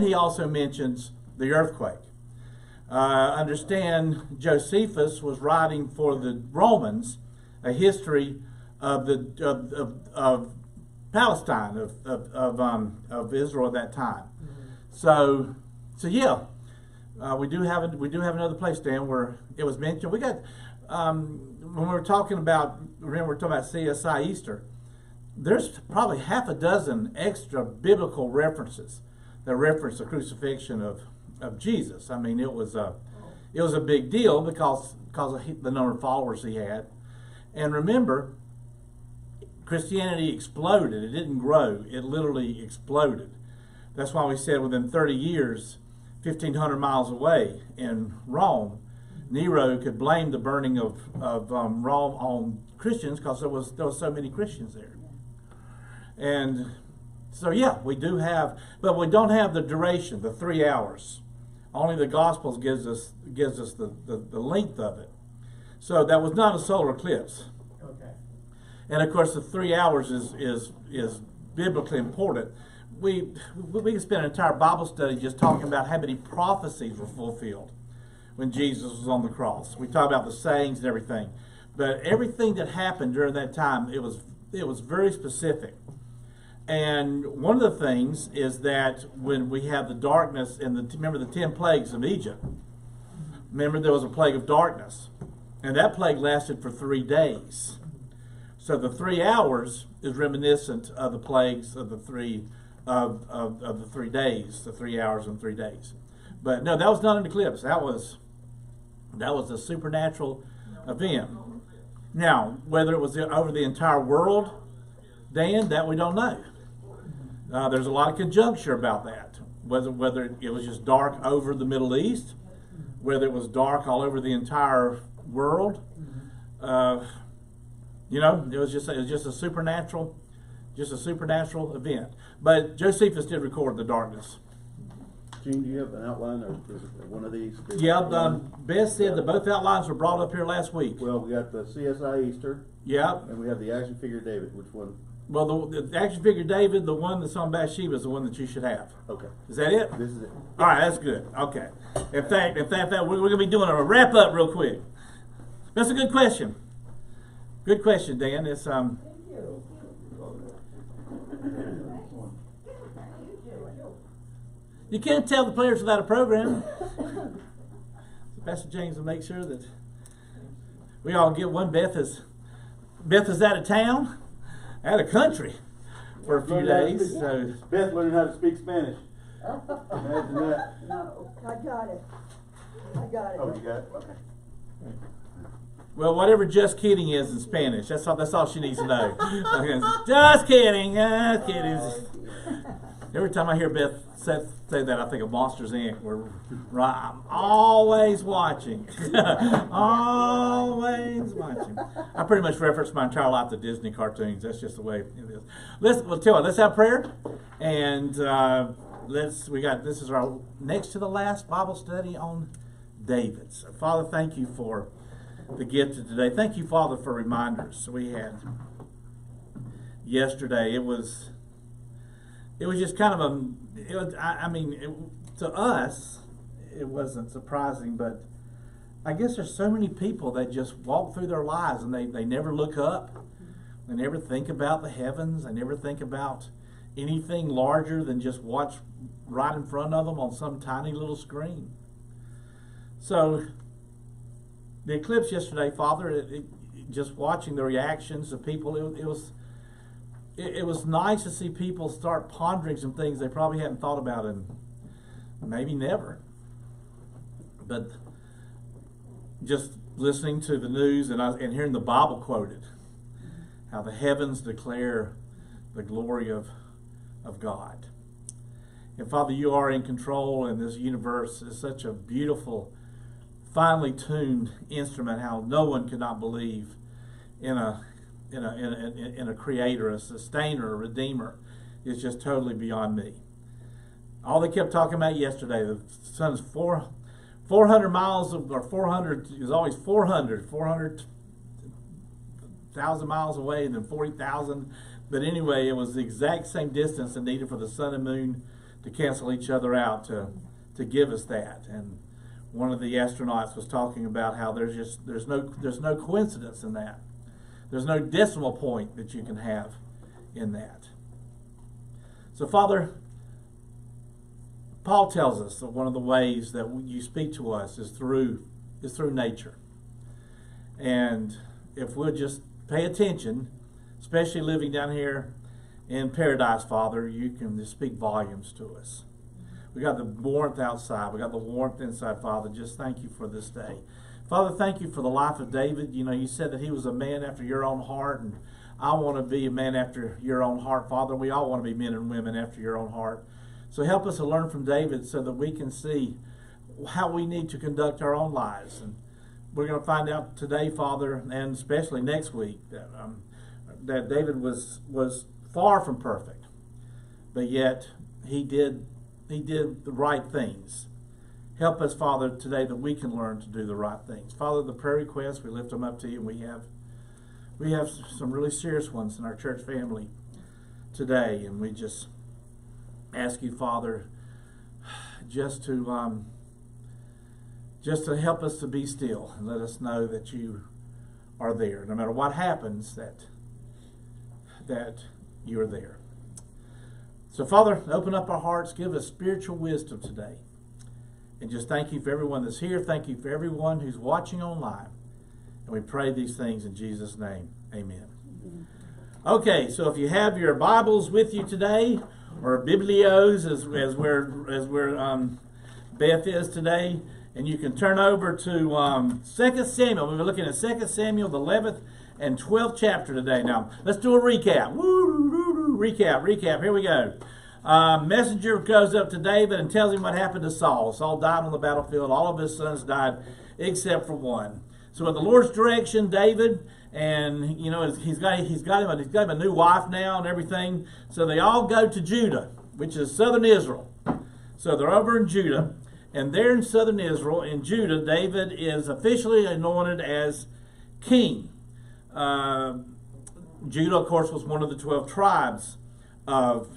then he also mentions the earthquake. Understand, Josephus was writing for the Romans a history of of Palestine, of Israel at that time. So yeah, we do have another place, Dan, where it was mentioned. We got when we were talking about, remember we were talking about CSI Easter. There's probably half a dozen extra biblical references that reference the crucifixion of Jesus. I mean, it was a big deal because of the number of followers he had. And remember, Christianity exploded. It didn't grow. It literally exploded. That's why we said within 30 years, 1,500 miles away in Rome, Nero could blame the burning of Rome on Christians because there was so many Christians there. And so yeah, we do have, but we don't have the duration, the 3 hours. Only the Gospels gives us the length of it. So that was not a solar eclipse. Okay. And of course, the 3 hours is biblically important. We can spend an entire Bible study just talking about how many prophecies were fulfilled when Jesus was on the cross. We talk about the sayings and everything, but everything that happened during that time, it was very specific. And one of the things is that when we have the darkness and remember the 10 plagues of Egypt. Remember there was a plague of darkness, and that plague lasted for 3 days. So the 3 hours is reminiscent of the plagues of the three days, the 3 hours and 3 days. But no, that was not an eclipse. That was a supernatural event. Now, whether it was over the entire world, Dan, that we don't know. There's a lot of conjecture about that. Whether it was just dark over the Middle East, whether it was dark all over the entire world. It was just a supernatural event. But Josephus did record the darkness. Gene, do you have an outline, or is it one of these? Yeah, Beth said that both outlines were brought up here last week. Well, we got the CSI Easter. Yeah. And we have the action figure David. Which one? Well, the action figure David, the one that's on Bathsheba, is the one that you should have. Okay. Is that it? This is it. All right, that's good. Okay. In fact, we're going to be doing a wrap up real quick. That's a good question. Good question, Dan. It's you can't tell the players without a program. Pastor James will make sure that we all get one. Beth is out of town, out of country for a few days. So Beth learning how to speak Spanish. Imagine that. No, I got it. Oh, you got it? Okay. well, whatever "just kidding" is in Spanish, that's all she needs to know. Okay. Just kidding, just kidding. Every time I hear Beth say that, I think of Monsters Inc. I'm always watching. Always watching. I pretty much reference my entire life to Disney cartoons. That's just the way it is. Let's have prayer. And this is our next to the last Bible study on David. So, Father, thank you for the gift of today. Thank you, Father, for reminders we had yesterday. It was just kind of to us, it wasn't surprising, but I guess there's so many people that just walk through their lives and they never look up. They never think about the heavens. They never think about anything larger than just what's right in front of them on some tiny little screen. So the eclipse yesterday, Father, just watching the reactions of people, it was nice to see people start pondering some things they probably hadn't thought about in maybe never. But just listening to the news and hearing the Bible quoted, how the heavens declare the glory of God. And Father, you are in control, and this universe is such a beautiful, finely tuned instrument, how no one could not believe in a creator, a sustainer, a redeemer, is just totally beyond me. All they kept talking about yesterday, the sun's 400 miles, or 400, is always 400,000 miles away, and then 40,000. But anyway, it was the exact same distance that needed for the sun and moon to cancel each other out to give us that. And one of the astronauts was talking about how there's no coincidence in that. There's no decimal point that you can have in that. So, Father, Paul tells us that one of the ways that you speak to us is through nature. And if we'll just pay attention, especially living down here in paradise, Father, you can just speak volumes to us. We got the warmth outside. We got the warmth inside, Father. Just thank you for this day. Father, thank you for the life of David. You know, you said that he was a man after your own heart, and I want to be a man after your own heart, Father. We all want to be men and women after your own heart. So help us to learn from David so that we can see how we need to conduct our own lives. And we're going to find out today, Father, and especially next week, that David was far from perfect, but yet he did the right things. Help us, Father, today that we can learn to do the right things. Father, the prayer requests, we lift them up to you. And we have some really serious ones in our church family today, and we just ask you, Father, just to help us to be still and let us know that you are there. No matter what happens, that you are there. So, Father, open up our hearts, give us spiritual wisdom today. And just thank you for everyone that's here. Thank you for everyone who's watching online. And we pray these things in Jesus' name. Amen. Okay, so if you have your Bibles with you today, or Biblios, as where Beth is today, and you can turn over to 2 Samuel. We're looking at 2 Samuel, the 11th and 12th chapter today. Now, let's do a recap. Recap. Here we go. Messenger goes up to David and tells him what happened to Saul. Saul died on the battlefield. All of his sons died except for one. So at the Lord's direction, David, and you know, he's got him a new wife now and everything. So they all go to Judah, which is southern Israel. So they're over in Judah, and there in southern Israel, in Judah, David is officially anointed as king. Judah, of course, was one of the 12 tribes of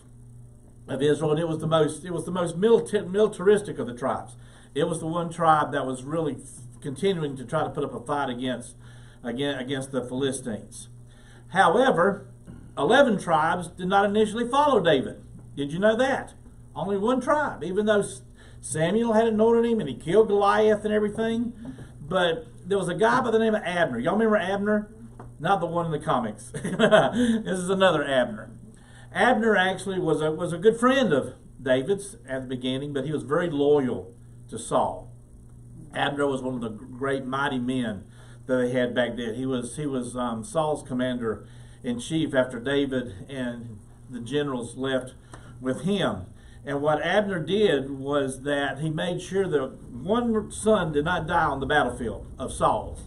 Israel, and it was the most militaristic of the tribes. It was the one tribe that was really continuing to try to put up a fight against the Philistines. However, 11 tribes did not initially follow David. Did you know that? Only one tribe, even though Samuel had anointed him and he killed Goliath and everything. But there was a guy by the name of Abner. Y'all remember Abner? Not the one in the comics. This is another Abner. Abner actually was a good friend of David's at the beginning, but he was very loyal to Saul. Abner was one of the great mighty men that they had back then. He was Saul's commander in chief after David and the generals left with him. And what Abner did was that he made sure that one son did not die on the battlefield of Saul's.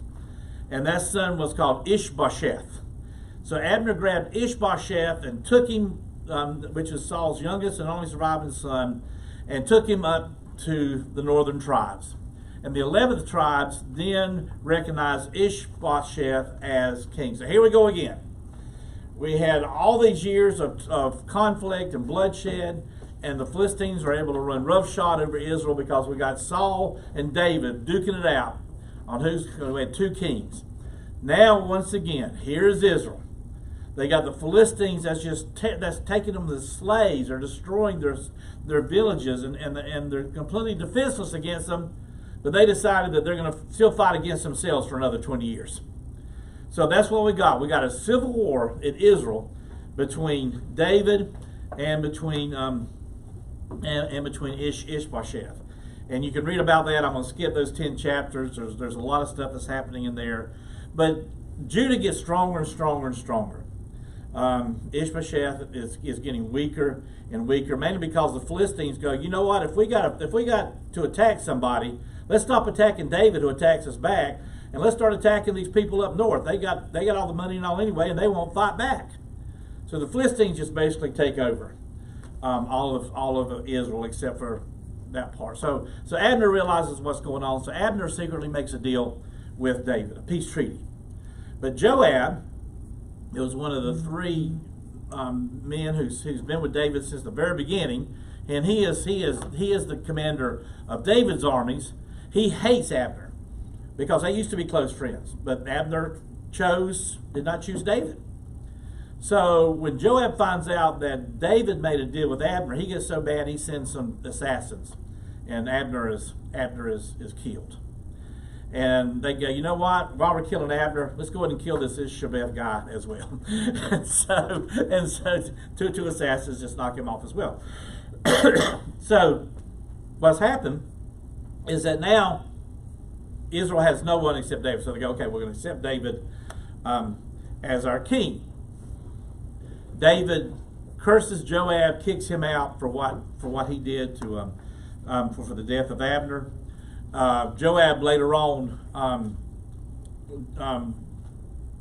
And that son was called Ishbosheth. So Abner grabbed Ishbosheth and took him, which is Saul's youngest and only surviving son, and took him up to the northern tribes. And the 11th tribes then recognized Ishbosheth as king. So here we go again. We had all these years of conflict and bloodshed, and the Philistines were able to run roughshod over Israel because we got Saul and David duking it out on we had two kings. Now, once again, here is Israel. They got the Philistines that's taking them as slaves or destroying their villages, and they're completely defenseless against them. But they decided that they're going to still fight against themselves for another 20 years. So that's what we got. We got a civil war in Israel between David and between Ishbosheth. And you can read about that. I'm going to skip those 10 chapters. There's a lot of stuff that's happening in there. But Judah gets stronger and stronger and stronger. Ishbosheth is getting weaker and weaker, mainly because the Philistines go, you know what, if we got to attack somebody, let's stop attacking David who attacks us back, and let's start attacking these people up north. They got all the money and all anyway, and they won't fight back. So the Philistines just basically take over all of Israel except for that part. So Abner realizes what's going on. So Abner secretly makes a deal with David, a peace treaty. But Joab, it was one of the three men who's been with David since the very beginning. and he is the commander of David's armies. He hates Abner because they used to be close friends, but Abner did not choose David. So when Joab finds out that David made a deal with Abner, he gets so bad he sends some assassins, and Abner is killed. And they go, you know what? While we're killing Abner, let's go ahead and kill this Ishbosheth guy as well. and so two assassins just knock him off as well. So what's happened is that now Israel has no one except David. So they go, okay, we're going to accept David as our king. David curses Joab, kicks him out for what he did to for the death of Abner. Joab later on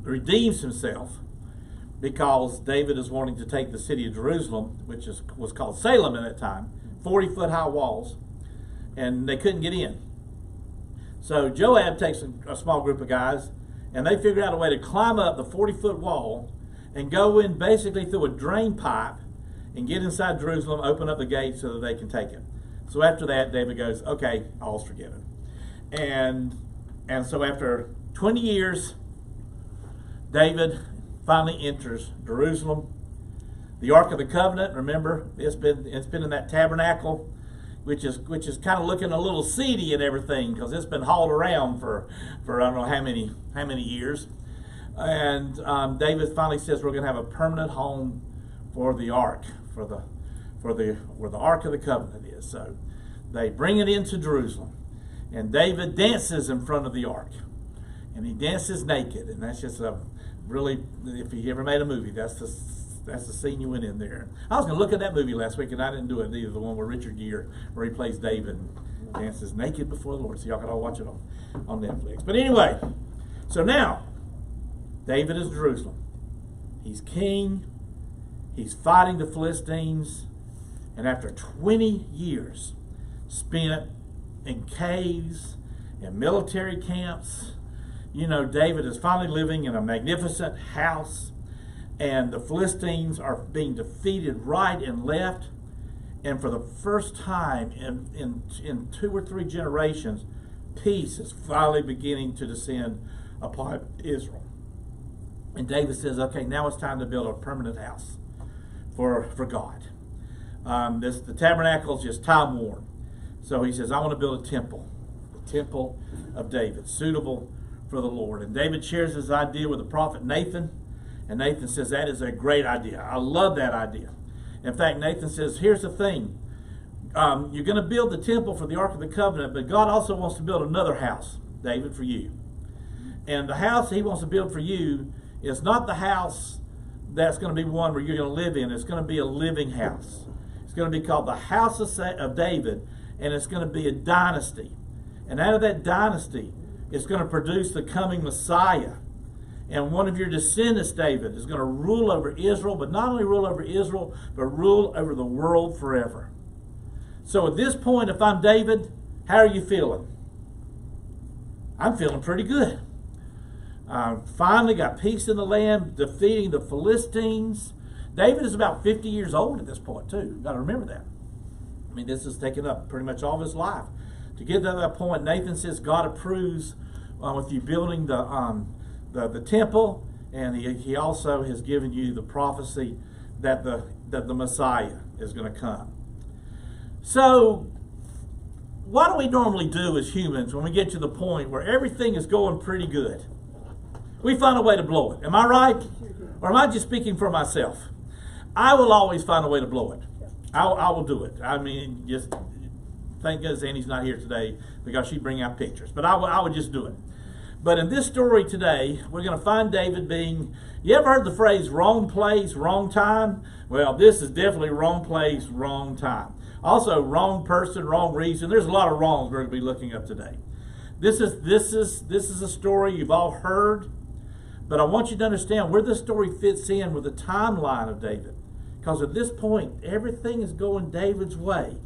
redeems himself because David is wanting to take the city of Jerusalem, which was called Salem at that time, 40-foot high walls, and they couldn't get in. So Joab takes a small group of guys, and they figure out a way to climb up the 40-foot wall and go in basically through a drain pipe and get inside Jerusalem, open up the gates so that they can take it. So after that, David goes, okay, all's forgiven. And so after 20 years, David finally enters Jerusalem. The Ark of the Covenant, remember, it's been in that tabernacle, which is kind of looking a little seedy and everything because it's been hauled around for I don't know how many years. And David finally says we're going to have a permanent home for the ark, where the Ark of the Covenant is. So they bring it into Jerusalem, and David dances in front of the ark, and he dances naked, and that's just a really, if he ever made a movie, that's the scene you went in there. I was going to look at that movie last week, and I didn't do it either. The one with Richard Gere, where he plays David and dances naked before the Lord. So y'all can all watch it on Netflix. But anyway, so now David is Jerusalem. He's king. He's fighting the Philistines. And after 20 years spent in caves, in military camps, David is finally living in a magnificent house. And the Philistines are being defeated right and left. And for the first time in 2 or 3 generations, peace is finally beginning to descend upon Israel. And David says, okay, now it's time to build a permanent house for God. The tabernacle is just time worn. So he says, I want to build a temple, the temple of David, suitable for the Lord. And David shares his idea with the prophet Nathan. And Nathan says, that is a great idea. I love that idea. In fact, Nathan says, here's the thing. You're going to build the temple for the Ark of the Covenant, but God also wants to build another house, David, for you. And the house he wants to build for you is not the house that's going to be one where you're going to live in. It's going to be a living house. It's going to be called the House of David, and it's going to be a dynasty. And out of that dynasty, it's going to produce the coming Messiah. And one of your descendants, David, is going to rule over Israel, but not only rule over Israel, but rule over the world forever. So at this point, if I'm David, how are you feeling? I'm feeling pretty good. Finally got peace in the land, defeating the Philistines. David is about 50 years old at this point, too. You've got to remember that. I mean, this has taken up pretty much all of his life. To get to that point, Nathan says God approves with you building the temple, and he also has given you the prophecy that the Messiah is going to come. So, what do we normally do as humans when we get to the point where everything is going pretty good? We find a way to blow it. Am I right? Or am I just speaking for myself? I will always find a way to blow it. I will do it. I mean, just thank goodness Annie's not here today because she'd bring out pictures. But I would just do it. But in this story today, we're going to find David being, you ever heard the phrase wrong place, wrong time? Well, this is definitely wrong place, wrong time. Also, wrong person, wrong reason. There's a lot of wrongs we're going to be looking up today. This is a story you've all heard, but I want you to understand where this story fits in with the timeline of David. Because at this point, everything is going David's way.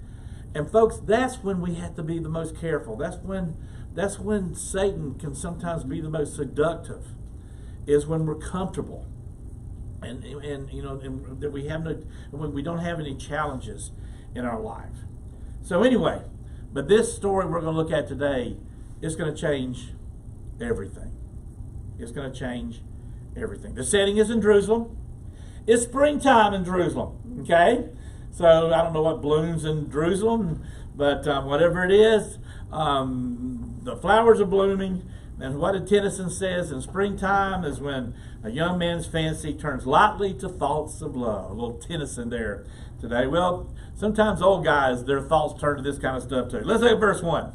And folks, that's when we have to be the most careful. That's when Satan can sometimes be the most seductive, is when we're comfortable, and that we don't have any challenges, in our life. So anyway, but this story we're going to look at today is going to change everything. It's going to change everything. The setting is in Jerusalem. It's springtime in Jerusalem, okay? So I don't know what blooms in Jerusalem, but whatever it is, the flowers are blooming. And what Tennyson says, in springtime is when a young man's fancy turns lightly to thoughts of love. A little Tennyson there today. Well, sometimes old guys, their thoughts turn to this kind of stuff too. Let's look at verse 1.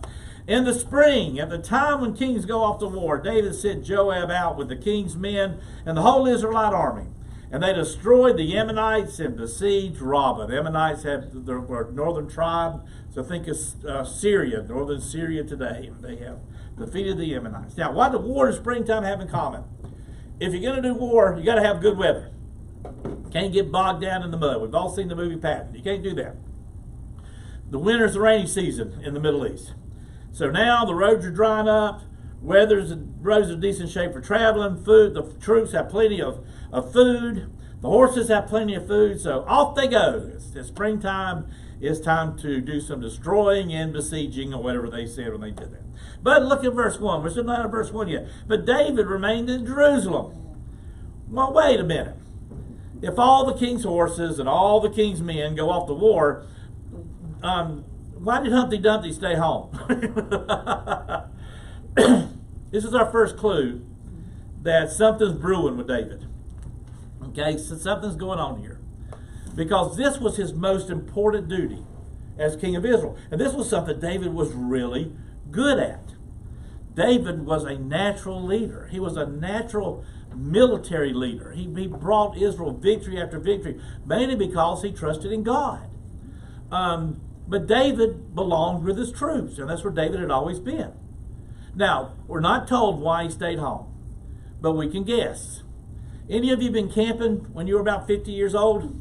In the spring, at the time when kings go off to war, David sent Joab out with the king's men and the whole Israelite army. And they destroyed the Ammonites and besieged Rabbah. The Ammonites were a northern tribe, so think of Syria, northern Syria today. They have defeated the Ammonites. Now, what do war and springtime have in common? If you're going to do war, you got to have good weather. Can't get bogged down in the mud. We've all seen the movie Patton. You can't do that. The winter's the rainy season in the Middle East. So now the roads are drying up. Roads are in decent shape for traveling. Food, the troops have plenty of food. The horses have plenty of food. So off they go. It's springtime. It's time to do some destroying and besieging, or whatever they said when they did that. But look at verse 1. We're still not at verse 1 yet. But David remained in Jerusalem. Well, wait a minute. If all the king's horses and all the king's men go off to war, why did Humpty Dumpty stay home? This is our first clue that something's brewing with David. Okay, so something's going on here. Because this was his most important duty as king of Israel. And this was something David was really good at. David was a natural leader. He was a natural military leader. He brought Israel victory after victory, mainly because he trusted in God. But David belonged with his troops, and that's where David had always been. Now, we're not told why he stayed home, but we can guess. Any of you been camping when you were about 50 years old?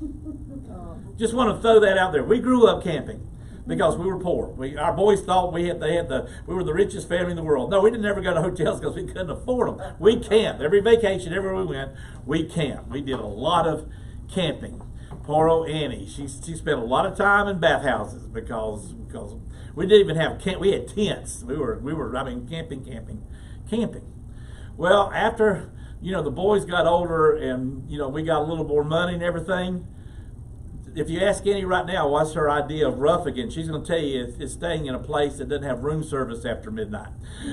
Just want to throw that out there. We grew up camping because we were poor. Our boys thought we were the richest family in the world. No, we didn't ever go to hotels because we couldn't afford them. We camped. Every vacation, everywhere we went, we camped. We did a lot of camping. Poor old Annie, she spent a lot of time in bathhouses because we didn't even have we had tents. We were camping. Well, after the boys got older and we got a little more money and everything. If you ask Annie right now what's her idea of rough again, she's going to tell you it's staying in a place that doesn't have room service after midnight.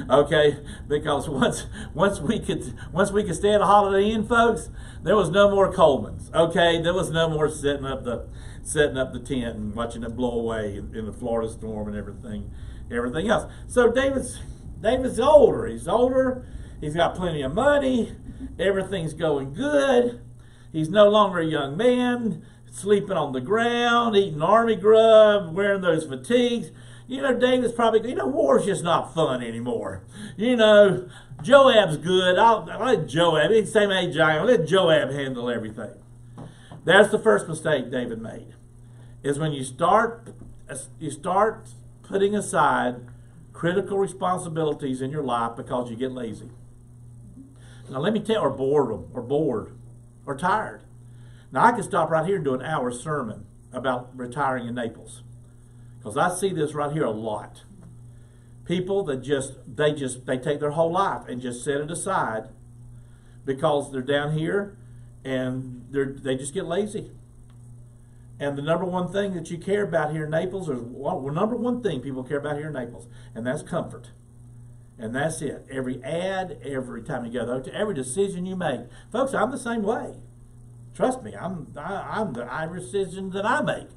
Okay, because once we could stay at a Holiday Inn, folks, there was no more Coleman's. Okay, there was no more setting up the tent and watching it blow away in the Florida storm and everything else. So David's older. He's older. He's got plenty of money. Everything's going good. He's no longer a young man, sleeping on the ground, eating army grub, wearing those fatigues. David's probably, war's just not fun anymore. Joab's good. I'll let Joab, he's the same age I am, I'll let Joab handle everything. That's the first mistake David made, is when you start putting aside critical responsibilities in your life because you get lazy. Now let me tell you, or bored, or tired. Now I could stop right here and do an hour sermon about retiring in Naples, because I see this right here a lot. People that they take their whole life and just set it aside because they're down here and they just get lazy. And the number one thing that you care about here in Naples, number one thing people care about here in Naples, and that's comfort. And that's it. Every ad, every time you go to every decision you make. Folks, I'm the same way. Trust me, I'm the Irish decision that I make.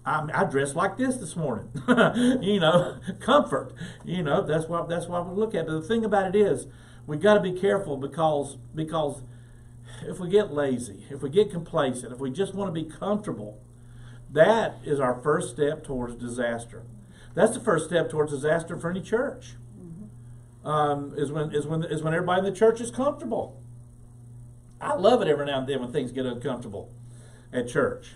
I dressed like this morning. Comfort. That's what we look at. But the thing about it is, we got to be careful because if we get lazy, if we get complacent, if we just want to be comfortable, that is our first step towards disaster. That's the first step towards disaster for any church. Is when everybody in the church is comfortable. I love it every now and then when things get uncomfortable at church.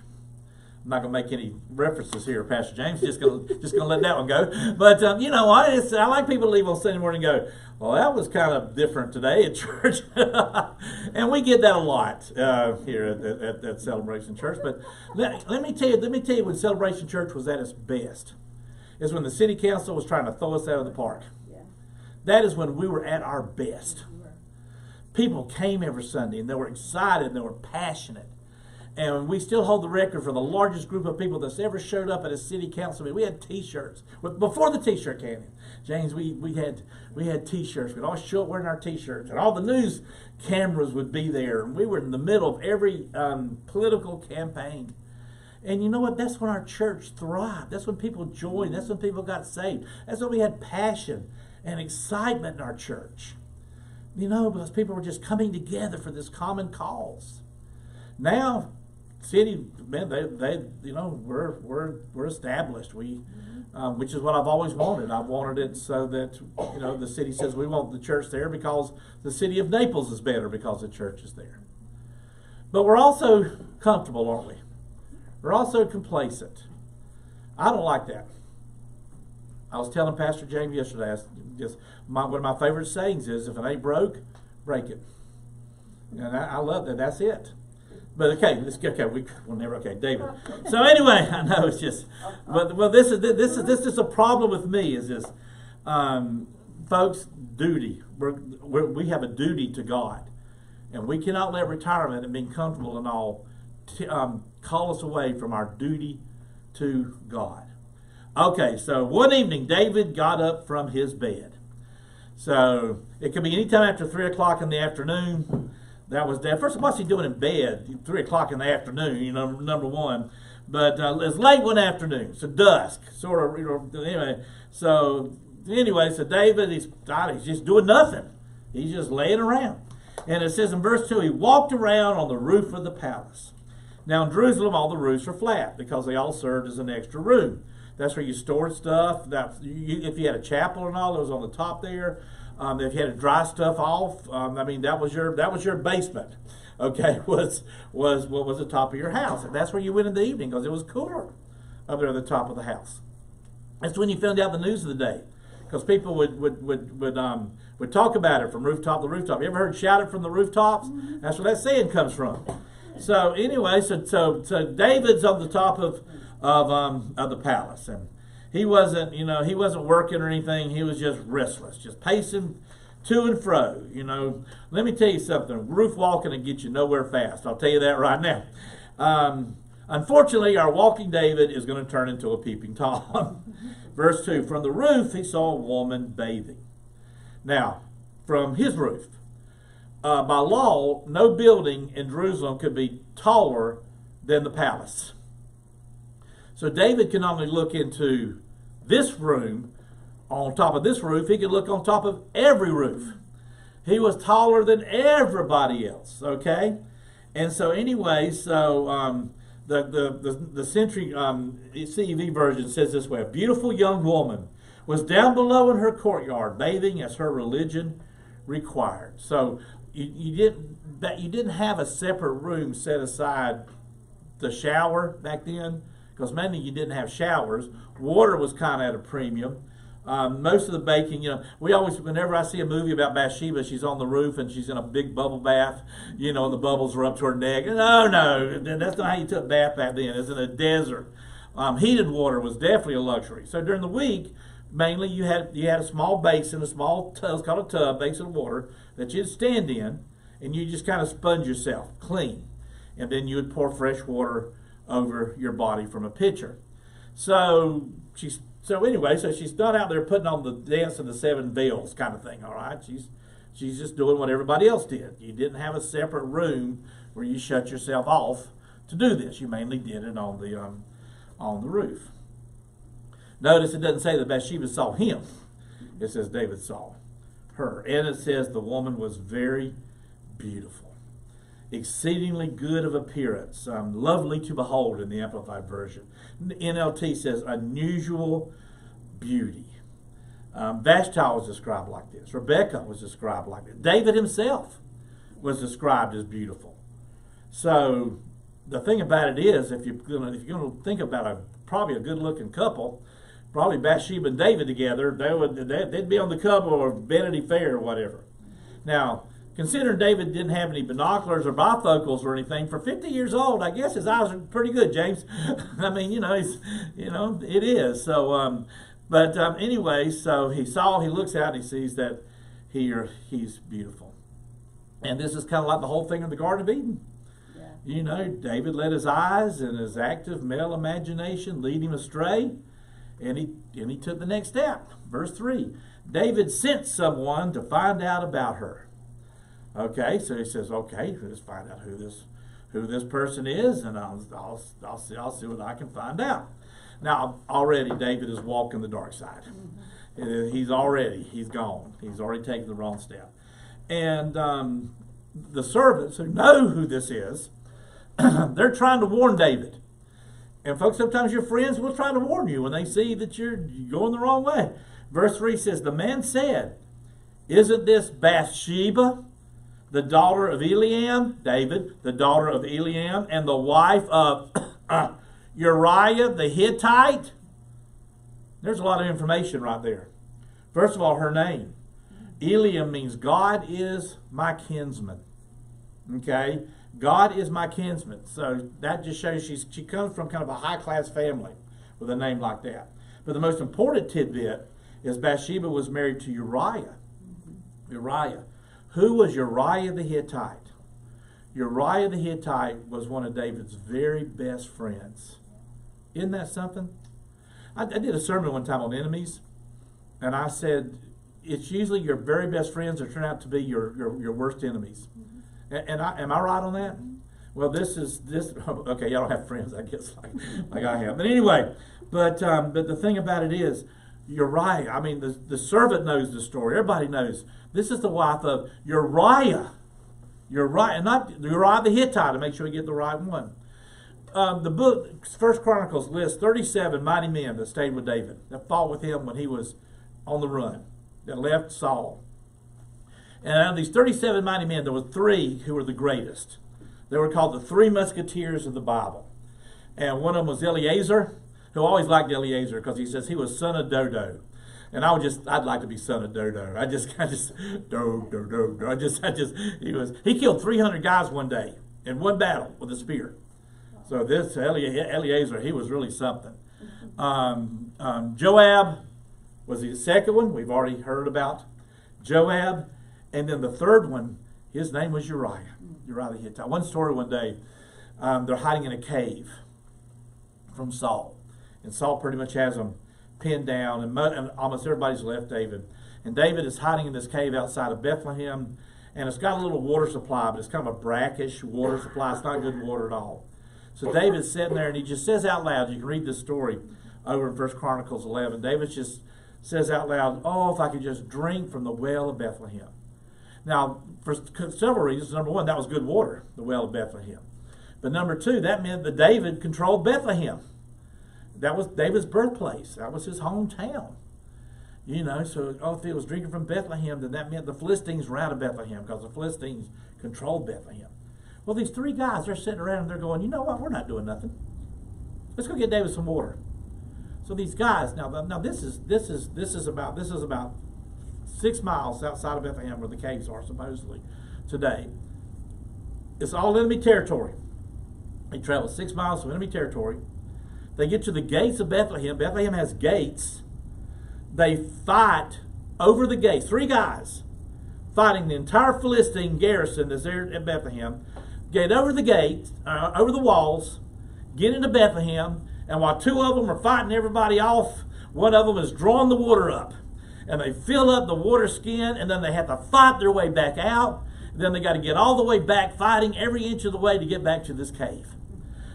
I'm not going to make any references here, Pastor James. Just going to let that one go. But you know what? I like people to leave on Sunday morning and go, well, that was kind of different today at church. And we get that a lot here at Celebration Church. But let me tell you when Celebration Church was at its best is when the city council was trying to throw us out of the park. Yeah. That is when we were at our best. People came every Sunday and they were excited and they were passionate. And we still hold the record for the largest group of people that's ever showed up at a city council meeting. We had T-shirts before the T-shirt canon. James, we had T-shirts. We'd all show up wearing our T-shirts, and all the news cameras would be there. And we were in the middle of every political campaign. And you know what? That's when our church thrived. That's when people joined. That's when people got saved. That's when we had passion and excitement in our church. You know, because people were just coming together for this common cause. Now, city, man, they you know, we're established. Which is what I've always wanted. I've wanted it so that, you know, the city says we want the church there because the city of Naples is better because the church is there. But we're also comfortable, aren't we? We're also complacent. I don't like that. I was telling Pastor James yesterday, one of my favorite sayings is, if it ain't broke, break it. And I love that. That's it. But okay, David. So anyway, I know it's just, well, this is a problem with me. Is this, folks? Duty. We have a duty to God, and we cannot let retirement and being comfortable and all call us away from our duty to God. Okay, so one evening David got up from his bed. So it could be any time after 3 o'clock in the afternoon. That was that. First of all, what's he doing in bed 3 o'clock in the afternoon? You know, number one. But it's late one afternoon, so dusk, sort of. You know, anyway, so David, he's just doing nothing. He's just laying around. And it says in verse 2, he walked around on the roof of the palace. Now in Jerusalem, all the roofs are flat because they all served as an extra room. That's where you stored stuff. If you had a chapel and all, it was on the top there. If you had to dry stuff off, that was your basement. Okay, was what was the top of your house, and that's where you went in the evening because it was cooler up there at the top of the house. That's when you found out the news of the day, because people would talk about it from rooftop to rooftop. You ever heard "shout it from the rooftops"? That's where that saying comes from. So anyway, so David's on the top of the palace, and he wasn't working or anything. He was just restless, just pacing to and fro. You know, let me tell you something. Roof walking will get you nowhere fast. I'll tell you that right now. Unfortunately, our walking David is going to turn into a peeping Tom. Verse 2, from the roof he saw a woman bathing. Now, from his roof. By law, no building in Jerusalem could be taller than the palace. So David can only look into this room. On top of this roof, he could look on top of every roof. He was taller than everybody else, okay? And so anyway, the Century CEV version says this way: a beautiful young woman was down below in her courtyard, bathing as her religion required. So you didn't have a separate room set aside to shower back then, because mainly you didn't have showers. Water was kind of at a premium. Most of the baking, whenever I see a movie about Bathsheba, she's on the roof and she's in a big bubble bath, and the bubbles are up to her neck. No, that's not how you took a bath back then. It's in a desert. Heated water was definitely a luxury. So during the week, mainly you had a small basin, a small tub, it's called a tub, basin of water, that you'd stand in, and you just kind of sponge yourself clean. And then you would pour fresh water over your body from a pitcher. So she's not out there putting on the dance of the seven veils kind of thing, all right? She's just doing what everybody else did. You didn't have a separate room where you shut yourself off to do this. You mainly did it on the roof. Notice it doesn't say that Bathsheba saw him. It says David saw her. And it says the woman was very beautiful, exceedingly good of appearance, lovely to behold in the Amplified Version. NLT says unusual beauty. Vashti was described like this. Rebecca was described like this. David himself was described as beautiful. So the thing about it is, if you're gonna think about probably a good looking couple, probably Bathsheba and David together, they'd be on the cover of Vanity Fair or whatever. Now, considering David didn't have any binoculars or bifocals or anything, for 50 years old, I guess his eyes are pretty good, James. I mean, it is. So, anyway, so he looks out and he sees that he's beautiful. And this is kind of like the whole thing in the Garden of Eden. Yeah. David let his eyes and his active male imagination lead him astray, and he took the next step. Verse 3, David sent someone to find out about her. Okay, so he says, okay, let's find out who this person is, and I'll see what I can find out. Now, already David is walking the dark side. Mm-hmm. He's gone. He's already taken the wrong step. And the servants who know who this is, they're trying to warn David. And folks, sometimes your friends will try to warn you when they see that you're going the wrong way. Verse 3 says, the man said, isn't this Bathsheba, the daughter of Eliam, David, the daughter of Eliam, and the wife of Uriah the Hittite? There's a lot of information right there. First of all, her name. Eliam means God is my kinsman. Okay? God is my kinsman. So that just shows she comes from kind of a high-class family with a name like that. But the most important tidbit is Bathsheba was married to Uriah. Uriah. Who was Uriah the Hittite? Uriah the Hittite was one of David's very best friends. Isn't that something? I did a sermon one time on enemies, and I said, it's usually your very best friends that turn out to be your worst enemies. And am I right on that? Well, this. Okay, y'all don't have friends, I guess, like I have. But anyway, but the thing about it is, Uriah. I mean, the servant knows the story. Everybody knows this is the wife of Uriah. Uriah, not Uriah the Hittite. To make sure we get the right one. The book First Chronicles lists 37 mighty men that stayed with David, that fought with him when he was on the run, that left Saul. And out of these 37 mighty men, there were 3 who were the greatest. They were called the 3 Musketeers of the Bible. And one of them was Eleazar, who always liked Eleazar because he says he was son of Dodo. And I'd like to be son of Dodo. He killed 300 guys one day in one battle with a spear. So this Eleazar, he was really something. Joab was the second one we've already heard about. Joab. And then the third one, his name was Uriah the Hittite. One story one day, they're hiding in a cave from Saul. And Saul pretty much has them pinned down, and almost everybody's left David. And David is hiding in this cave outside of Bethlehem, and it's got a little water supply, but it's kind of a brackish water supply. It's not good water at all. So David's sitting there, and he just says out loud, you can read this story over in 1 Chronicles 11. David just says out loud, oh, if I could just drink from the well of Bethlehem. Now, for several reasons. Number one, that was good water, the well of Bethlehem. But number two, that meant that David controlled Bethlehem. That was David's birthplace. That was his hometown. So if he was drinking from Bethlehem, then that meant the Philistines were out of Bethlehem because the Philistines controlled Bethlehem. Well, these 3 guys, they're sitting around and they're going, you know what, we're not doing nothing. Let's go get David some water. So these guys, now this is about 6 miles outside of Bethlehem where the caves are supposedly today. It's all enemy territory. They travel 6 miles from enemy territory. They get to the gates of Bethlehem. Bethlehem has gates. They fight over the gates. 3 guys fighting the entire Philistine garrison that's there at Bethlehem. Get over the gates, over the walls, get into Bethlehem, and while 2 of them are fighting everybody off, one of them is drawing the water up. And they fill up the water skin, and then they have to fight their way back out. Then they got to get all the way back, fighting every inch of the way to get back to this cave.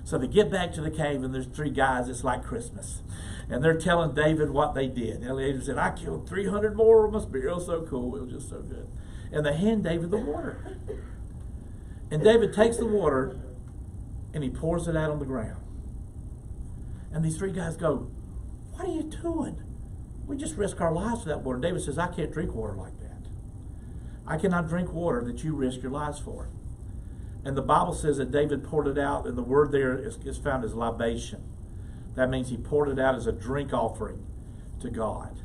So they get back to the cave, and there's 3 guys. It's like Christmas. And they're telling David what they did. Eleazar said, I killed 300 more. It must be real so cool. It was just so good. And they hand David the water. And David takes the water, and he pours it out on the ground. And these 3 guys go, what are you doing? We just risk our lives for that water. David says, I can't drink water like that. I cannot drink water that you risk your lives for. And the Bible says that David poured it out, and the word there is found as libation. That means he poured it out as a drink offering to God.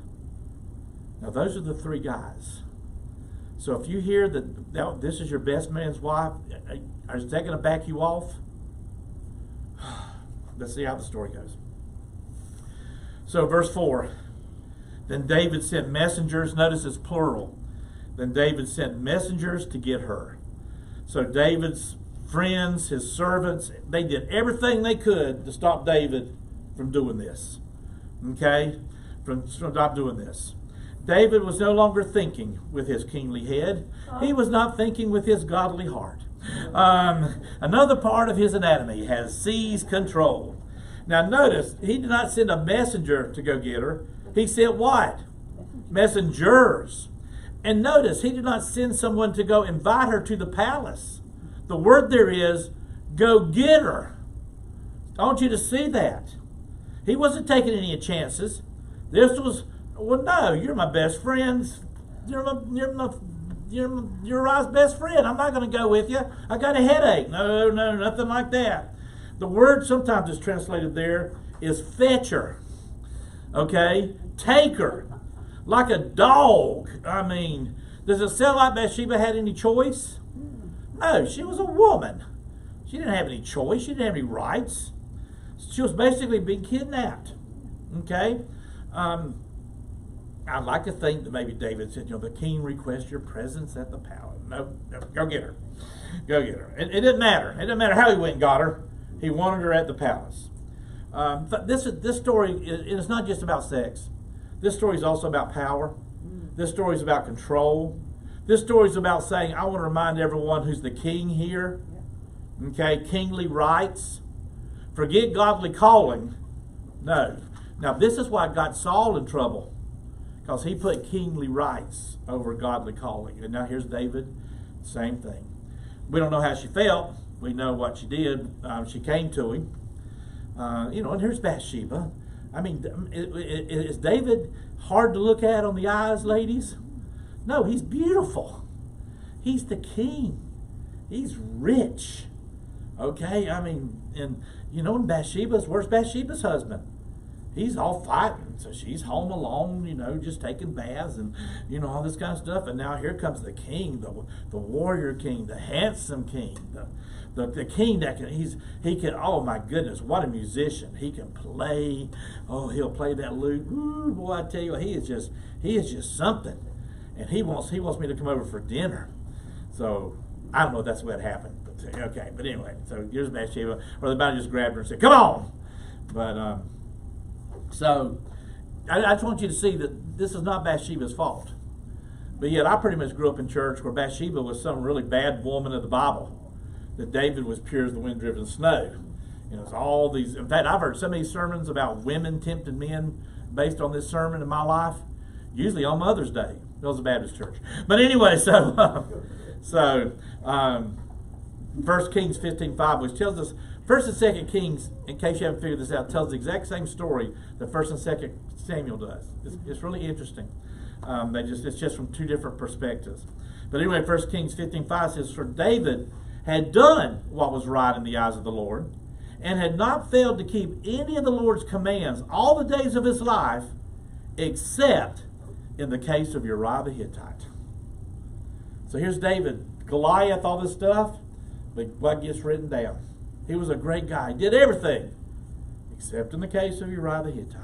Now those are the three guys. So if you hear that this is your best man's wife, is that going to back you off? Let's see how the story goes. So verse 4, then David sent messengers, notice it's plural. Then David sent messengers to get her. So David's friends, his servants, they did everything they could to stop David from doing this. Okay? From stop doing this. David was no longer thinking with his kingly head. He was not thinking with his godly heart. Another part of his anatomy has seized control. Now notice, he did not send a messenger to go get her. He sent what? Messengers. And notice, he did not send someone to go invite her to the palace. The word there is, go get her. I want you to see that. He wasn't taking any chances. This was, well, no, you're my best friend. You're Uriah's best friend. I'm not going to go with you. I got a headache. No, nothing like that. The word sometimes is translated there is fetch her. Okay? Take her. Like a dog. I mean, does it sound like Bathsheba had any choice? No, she was a woman. She didn't have any choice. She didn't have any rights. She was basically being kidnapped. Okay? I'd like to think that maybe David said, the king requests your presence at the palace. No, go get her. Go get her. It didn't matter. It didn't matter how he went and got her. He wanted her at the palace. This story is not just about sex. This story is also about power. This story is about control. This story is about saying, I want to remind everyone who's the king here. Okay, kingly rights. Forget godly calling. No. Now this is why got Saul in trouble. Because he put kingly rights over godly calling. And now here's David, same thing. We don't know how she felt. We know what she did. She came to him. And here's Bathsheba. I mean, is David hard to look at on the eyes, ladies? No, he's beautiful. He's the king. He's rich. Okay, I mean, and where's Bathsheba's husband? He's all fighting, so she's home alone, just taking baths and, all this kind of stuff. And now here comes the king, the warrior king, the handsome king, the king that can, oh my goodness, what a musician. He can play, he'll play that lute. Ooh, boy, I tell you what, he is just something. And he wants me to come over for dinner. So, I don't know if that's what happened. But, okay, but anyway, so here's Bathsheba, or the man just grabbed her and said, come on! But, so, I just want you to see that this is not Bathsheba's fault. But yet, I pretty much grew up in church where Bathsheba was some really bad woman of the Bible. That David was pure as the wind-driven snow. It's all these, in fact, I've heard so many sermons about women tempting men based on this sermon in my life. Usually on Mother's Day. It was a Baptist church. But anyway, so 1 Kings 15:5, which tells us, 1 and 2 Kings, in case you haven't figured this out, tells the exact same story that 1 and 2 Samuel does. It's really interesting. It's just from two different perspectives. But anyway, 1 Kings 15:5 says, for David had done what was right in the eyes of the Lord, and had not failed to keep any of the Lord's commands all the days of his life, except in the case of Uriah the Hittite. So here's David, Goliath, all this stuff, but what gets written down? He was a great guy. He did everything, except in the case of Uriah the Hittite.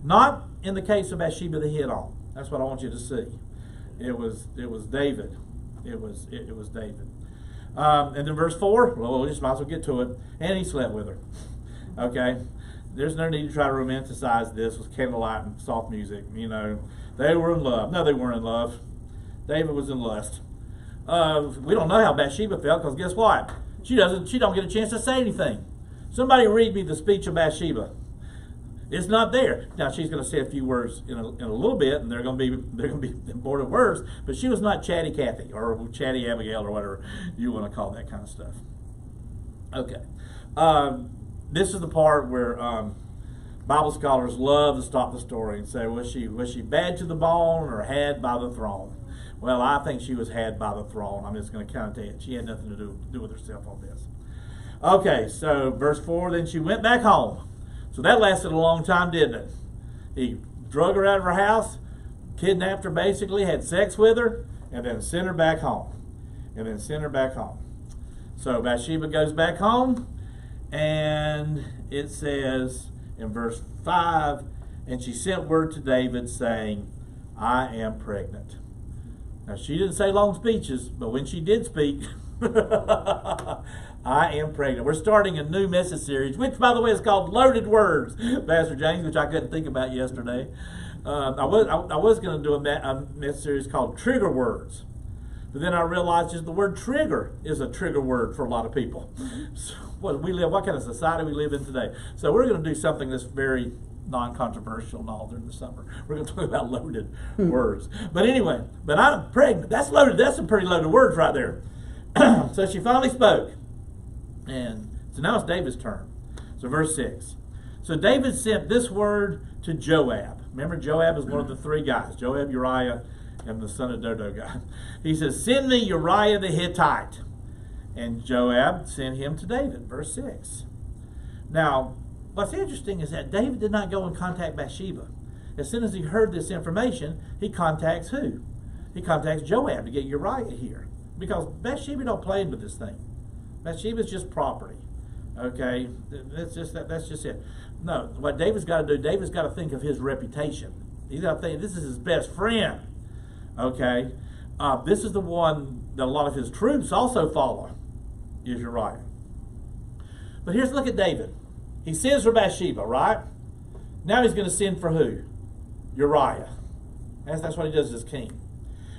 Not in the case of Bathsheba the hit-on. That's what I want you to see. It was David. It was David. And then verse 4, well, we just might as well get to it. And he slept with her. Okay? There's no need to try to romanticize this with candlelight and soft music. They were in love. No, they weren't in love. David was in lust. We don't know how Bathsheba felt, because guess what? She don't get a chance to say anything. Somebody read me the speech of Bathsheba. It's not there. Now she's going to say a few words in a little bit, and they're going to be important words. But she was not Chatty Cathy or Chatty Abigail or whatever you want to call that kind of stuff. Okay, this is the part where Bible scholars love to stop the story and say, was she bad to the bone or had by the throne? Well, I think she was had by the throne. I'm just going to kind of tell you, she had nothing to do with herself on this. Okay, so verse 4, then she went back home. So that lasted a long time, didn't it? He drug her out of her house, kidnapped her basically, had sex with her, and then sent her back home. So Bathsheba goes back home, and it says in verse 5, and she sent word to David saying, I am pregnant. Now she didn't say long speeches, but when she did speak, I am pregnant. We're starting a new message series, which by the way is called Loaded Words, Pastor James, which I couldn't think about yesterday. I was going to do a message series called Trigger Words. But then I realized just the word trigger is a trigger word for a lot of people. So what kind of society we live in today. So we're going to do something that's very non-controversial and all during the summer. We're going to talk about loaded words. But anyway, but I'm pregnant. That's loaded. That's some pretty loaded words right there. So she finally spoke. And so now it's David's turn. So verse 6. So David sent this word to Joab. Remember, Joab is one of the three guys. Joab, Uriah, and the son of Dodo guy. He says, send me Uriah the Hittite. And Joab sent him to David. Verse 6. Now, what's interesting is that David did not go and contact Bathsheba. As soon as he heard this information, he contacts who? He contacts Joab to get Uriah here. Because Bathsheba don't play with this thing. Bathsheba's just property. Okay? That's just it. No, what David's got to do, David's got to think of his reputation. He's got to think, this is his best friend. Okay? This is the one that a lot of his troops also follow, is Uriah. But here's a look at David. He sends for Bathsheba, right? Now he's going to send for who? Uriah. That's what he does as king.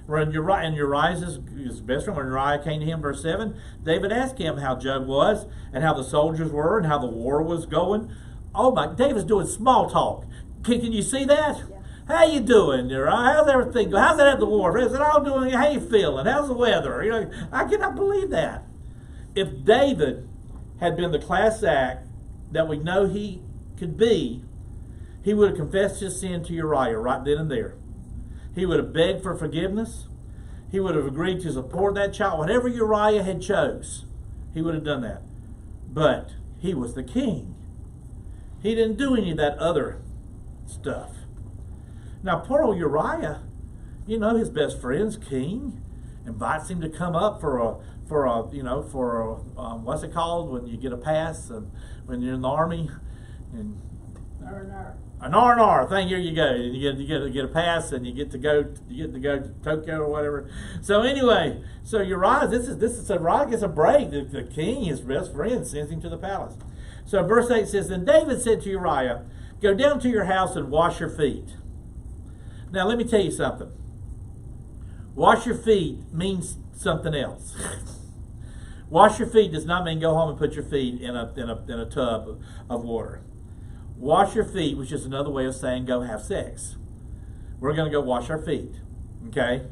And Uriah's his best friend. When Uriah came to him, verse 7, David asked him how Joab was and how the soldiers were and how the war was going. Oh my, David's doing small talk. Can you see that? Yeah. How you doing, Uriah? How's everything going? How's it at the war? Is it all doing? How you feeling? How's the weather? You know, I cannot believe that. If David had been the class act that we know he could be, he would have confessed his sin to Uriah right then and there. He would have begged for forgiveness. He would have agreed to support that child. Whatever Uriah had chose, he would have done that. But he was the king. He didn't do any of that other stuff. Now, poor old Uriah, you know, his best friend's king, invites him to come up for what's it called when you get a pass and when you're in the army, and an R&R thing. Here you go. You get a pass, and you get to go to Tokyo or whatever. So anyway, so Uriah, Uriah gets a break. The king, his best friend, sends him to the palace. So verse 8 says, then David said to Uriah, go down to your house and wash your feet. Now let me tell you something. Wash your feet means something else. Wash your feet does not mean go home and put your feet in a tub of water. Wash your feet, which is another way of saying go have sex. We're going to go wash our feet. Okay?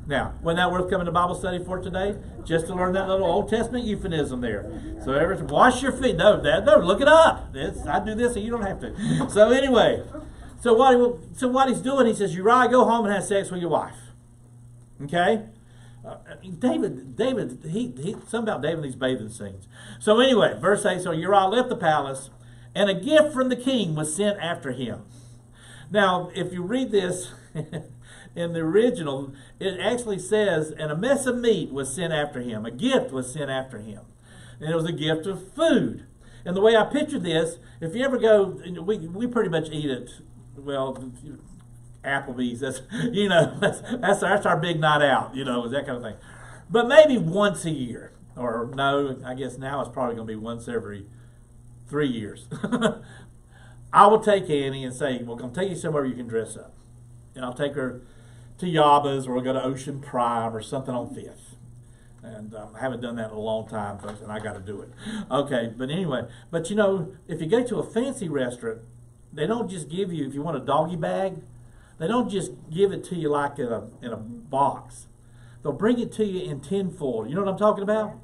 Now, wasn't that worth coming to Bible study for today? Just to learn that little Old Testament euphemism there. So wash your feet. No, look it up. I do this so you don't have to. So anyway, so what he's doing, he says, Uriah, go home and have sex with your wife. Okay? David, something about David in these bathing scenes. So anyway, verse 8, so Uriah left the palace, and a gift from the king was sent after him. Now, if you read this in the original, it actually says, and a mess of meat was sent after him. A gift was sent after him. And it was a gift of food. And the way I picture this, if you ever go, we pretty much eat it, well, Applebee's, that's our big night out, that kind of thing. But maybe once a year, or no, I guess now it's probably going to be once every 3 years. I will take Annie and say, we're going to take you somewhere you can dress up. And I'll take her to Yaba's, or we'll go to Ocean Prime or something on 5th. And I haven't done that in a long time, folks, and I got to do it. Okay, but anyway, if you go to a fancy restaurant, they don't just give you, if you want a doggy bag, they don't just give it to you like in a box. They'll bring it to you in tin foil. You know what I'm talking about?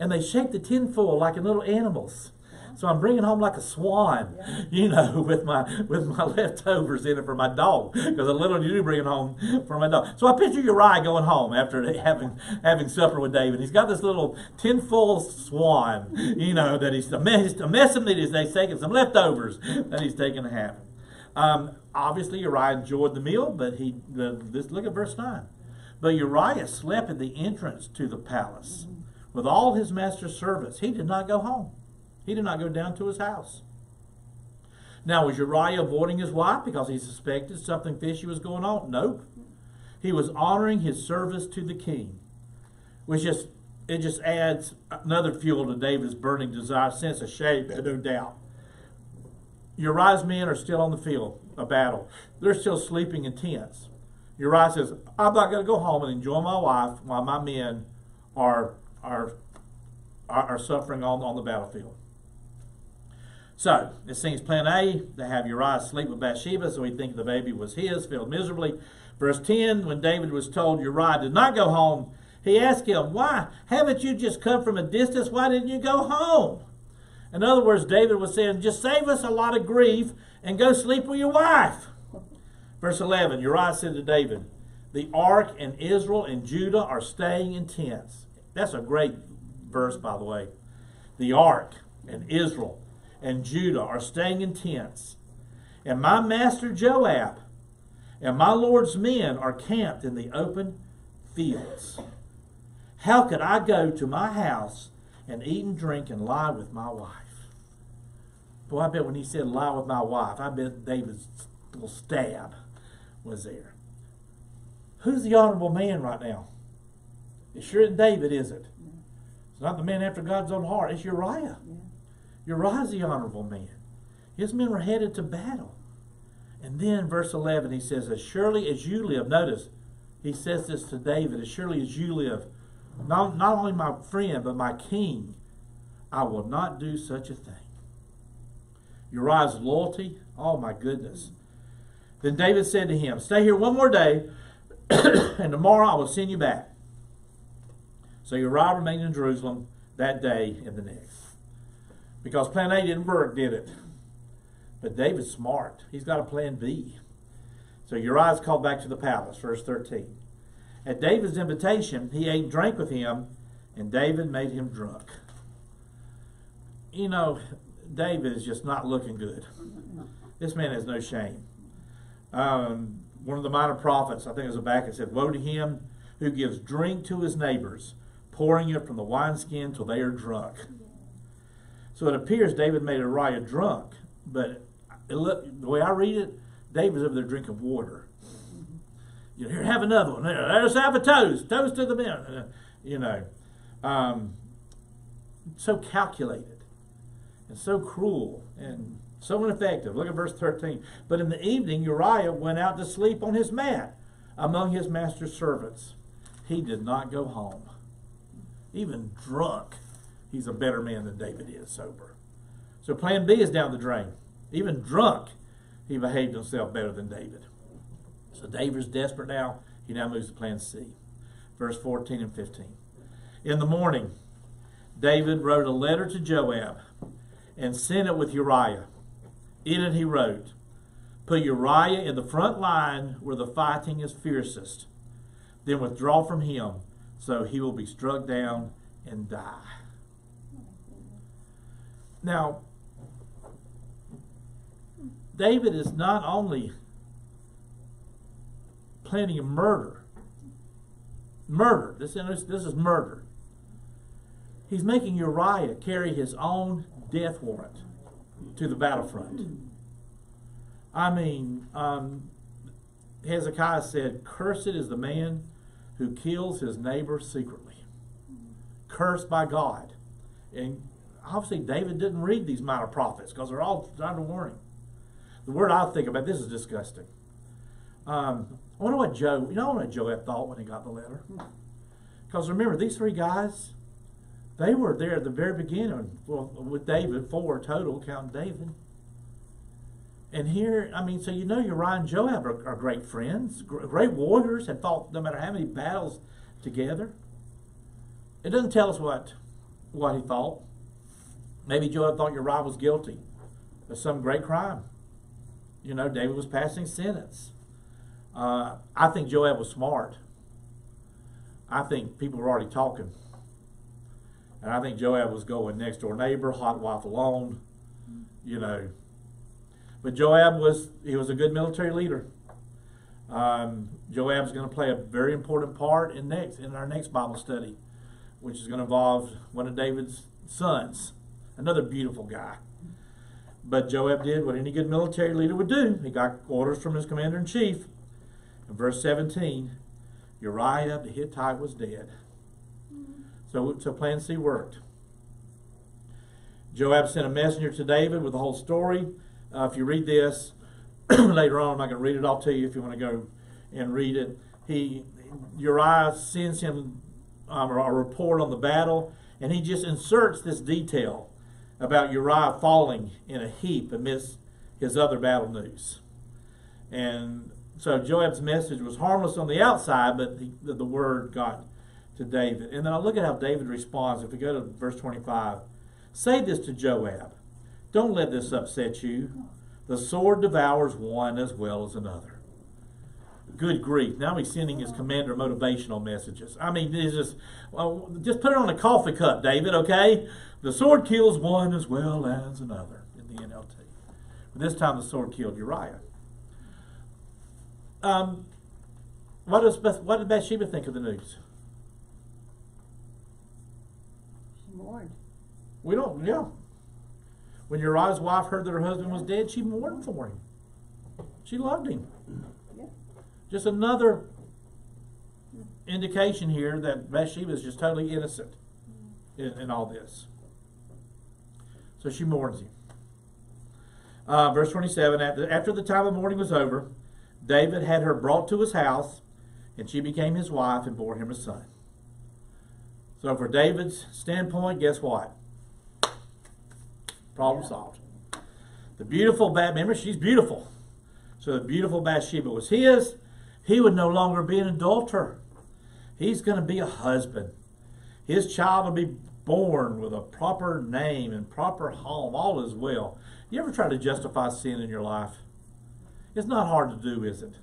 And they shape the tin foil like in little animals. So I'm bringing home like a swan, you know, with my leftovers in it for my dog. Because a little you do bring it home for my dog. So I picture Uriah going home after having supper with David. He's got this little tin-full swan, you know, that he's a mess of meat he's taking, some leftovers that he's taking to have. Obviously Uriah enjoyed the meal, but look at verse 9. But Uriah slept at the entrance to the palace with all his master's servants. He did not go home. He did not go down to his house. Now, was Uriah avoiding his wife because he suspected something fishy was going on? Nope. He was honoring his service to the king, which just adds another fuel to David's burning desire, sense of shame, no doubt. Uriah's men are still on the field of battle. They're still sleeping in tents. Uriah says, I'm not going to go home and enjoy my wife while my men are suffering on the battlefield. So, it seems plan A, to have Uriah sleep with Bathsheba so he'd think the baby was his, failed miserably. Verse 10, when David was told Uriah did not go home, he asked him, why? Haven't you just come from a distance? Why didn't you go home? In other words, David was saying, just save us a lot of grief and go sleep with your wife. Verse 11, Uriah said to David, the ark and Israel and Judah are staying in tents. That's a great verse, by the way. The ark and Israel and Judah are staying in tents. And my master Joab and my Lord's men are camped in the open fields. How could I go to my house and eat and drink and lie with my wife? Boy, I bet when he said lie with my wife, I bet David's little stab was there. Who's the honorable man right now? It sure isn't David, is it? It's not the man after God's own heart. It's Uriah. Uriah's the honorable man. His men were headed to battle. And then verse 11, he says, as surely as you live, notice, he says this to David, as surely as you live, not only my friend, but my king, I will not do such a thing. Uriah's loyalty, oh my goodness. Then David said to him, stay here one more day, and tomorrow I will send you back. So Uriah remained in Jerusalem that day and the next. Because plan A didn't work, did it? But David's smart. He's got a plan B. So Uriah's called back to the palace, verse 13. At David's invitation, he ate and drank with him, and David made him drunk. You know, David is just not looking good. This man has no shame. One of the minor prophets, I think it was Habakkuk, said, woe to him who gives drink to his neighbors, pouring it from the wineskin till they are drunk. So it appears David made Uriah drunk, but the way I read it, David's over there drinking water. You know, here, have another one. Let's have a toast. Toast to the men. You know, so calculated and so cruel and so ineffective. Look at verse 13. But in the evening, Uriah went out to sleep on his mat among his master's servants. He did not go home. Even drunk, he's a better man than David is sober. So plan B is down the drain. Even drunk, he behaved himself better than David. So David's desperate now. He now moves to plan C. Verse 14 and 15. In the morning, David wrote a letter to Joab and sent it with Uriah. In it he wrote, put Uriah in the front line where the fighting is fiercest. Then withdraw from him, so he will be struck down and die. Now, David is not only planning a murder. This is murder. He's making Uriah carry his own death warrant to the battlefront. I mean, Hezekiah said, cursed is the man who kills his neighbor secretly. Cursed by God. And obviously David didn't read these minor prophets because they're all under warning. The word I think about, this is disgusting. I wonder what Joab thought when he got the letter. Because remember, these three guys, they were there at the very beginning with David, 4 total, counting David. And here, I mean, so you know Uriah and Joab are great friends, great warriors, had fought no matter how many battles together. It doesn't tell us what he thought. Maybe Joab thought Uriah was guilty of some great crime. You know, David was passing sentence. I think Joab was smart. I think people were already talking. And I think Joab was going next door neighbor, hot wife alone, you know. But Joab was a good military leader. Joab's going to play a very important part in our next Bible study, which is going to involve one of David's sons, another beautiful guy. But Joab did what any good military leader would do. He got orders from his commander-in-chief. In verse 17, Uriah the Hittite was dead. So plan C worked. Joab sent a messenger to David with the whole story. If you read this later on, I'm not going to read it all to you if you want to go and read it. Uriah sends him a report on the battle, and he just inserts this detail about Uriah falling in a heap amidst his other battle news. And so Joab's message was harmless on the outside, but the word got to David. And then I look at how David responds. If we go to verse 25, say this to Joab, don't let this upset you. The sword devours one as well as another. Good grief. Now he's sending his commander motivational messages. I mean, it's just put it on a coffee cup, David, okay? The sword kills one as well as another in the NLT. But this time the sword killed Uriah. What did Bathsheba think of the news? She mourned. We don't, yeah. When Uriah's wife heard that her husband was dead, she mourned for him. She loved him. Yeah. Just another indication here that Bathsheba is just totally innocent in all this. So she mourns him. Verse 27, after the time of mourning was over, David had her brought to his house, and she became his wife and bore him a son. So for David's standpoint, guess what? Problem solved. The beautiful remember, she's beautiful. So the beautiful Bathsheba was his. He would no longer be an adulterer. He's going to be a husband. His child will be born with a proper name and proper home. All is well. You ever try to justify sin in your life? It's not hard to do, is it?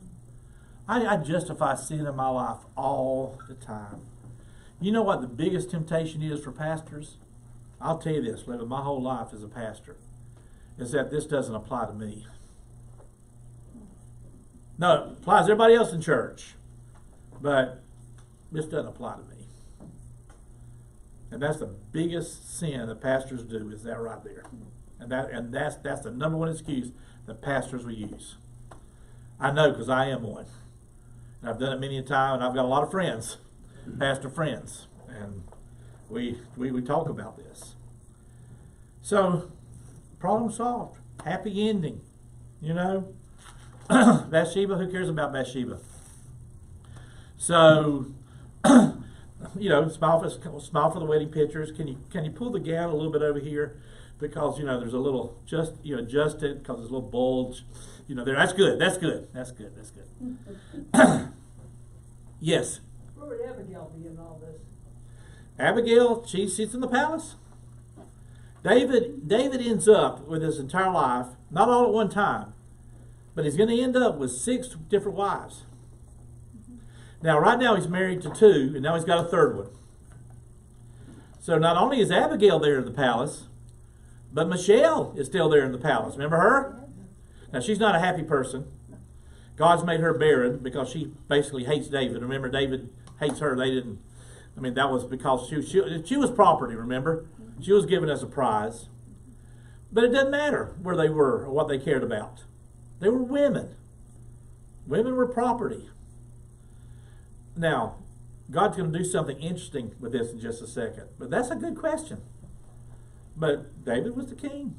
I justify sin in my life all the time. You know what the biggest temptation is for pastors? I'll tell you this, living my whole life as a pastor, is that this doesn't apply to me. No, it applies to everybody else in church, but this doesn't apply to me. And that's the biggest sin that pastors do, is that right there. And that's the number one excuse that pastors will use. I know, because I am one. And I've done it many a time, and I've got a lot of friends, pastor friends, and we talk about this. So, problem solved. Happy ending. You know? Bathsheba, who cares about Bathsheba? So, you know, smile for the wedding pictures. Can you pull the gown a little bit over here? Because, you know, there's a little, adjust it because there's a little bulge. You know, there. That's good. That's good. That's good. That's good. Yes. Where would Abigail be in all this? Abigail, she sits in the palace. David ends up with his entire life, not all at one time, but he's going to end up with 6 different wives. Now, right now he's married to 2, and now he's got a 3rd one. So not only is Abigail there in the palace, but Michelle is still there in the palace. Remember her? Now, she's not a happy person. God's made her barren because she basically hates David. Remember, David hates her. That was because she was property, remember? She was given as a prize. But it doesn't matter where they were or what they cared about. They were women. Women were property. Now, God's going to do something interesting with this in just a second. But that's a good question. But David was the king.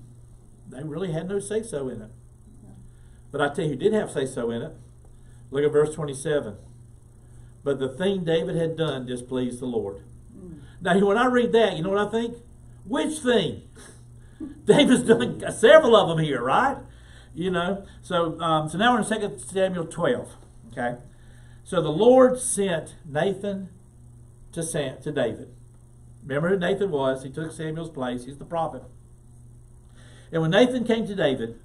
They really had no say-so in it. But I tell you who did have say-so in it. Look at verse 27. But the thing David had done displeased the Lord. Now, when I read that, you know what I think? Which thing? David's done several of them here, right? You know. So now we're in 2 Samuel 12. Okay. So the Lord sent Nathan to David. Remember who Nathan was? He took Samuel's place. He's the prophet. And when Nathan came to David,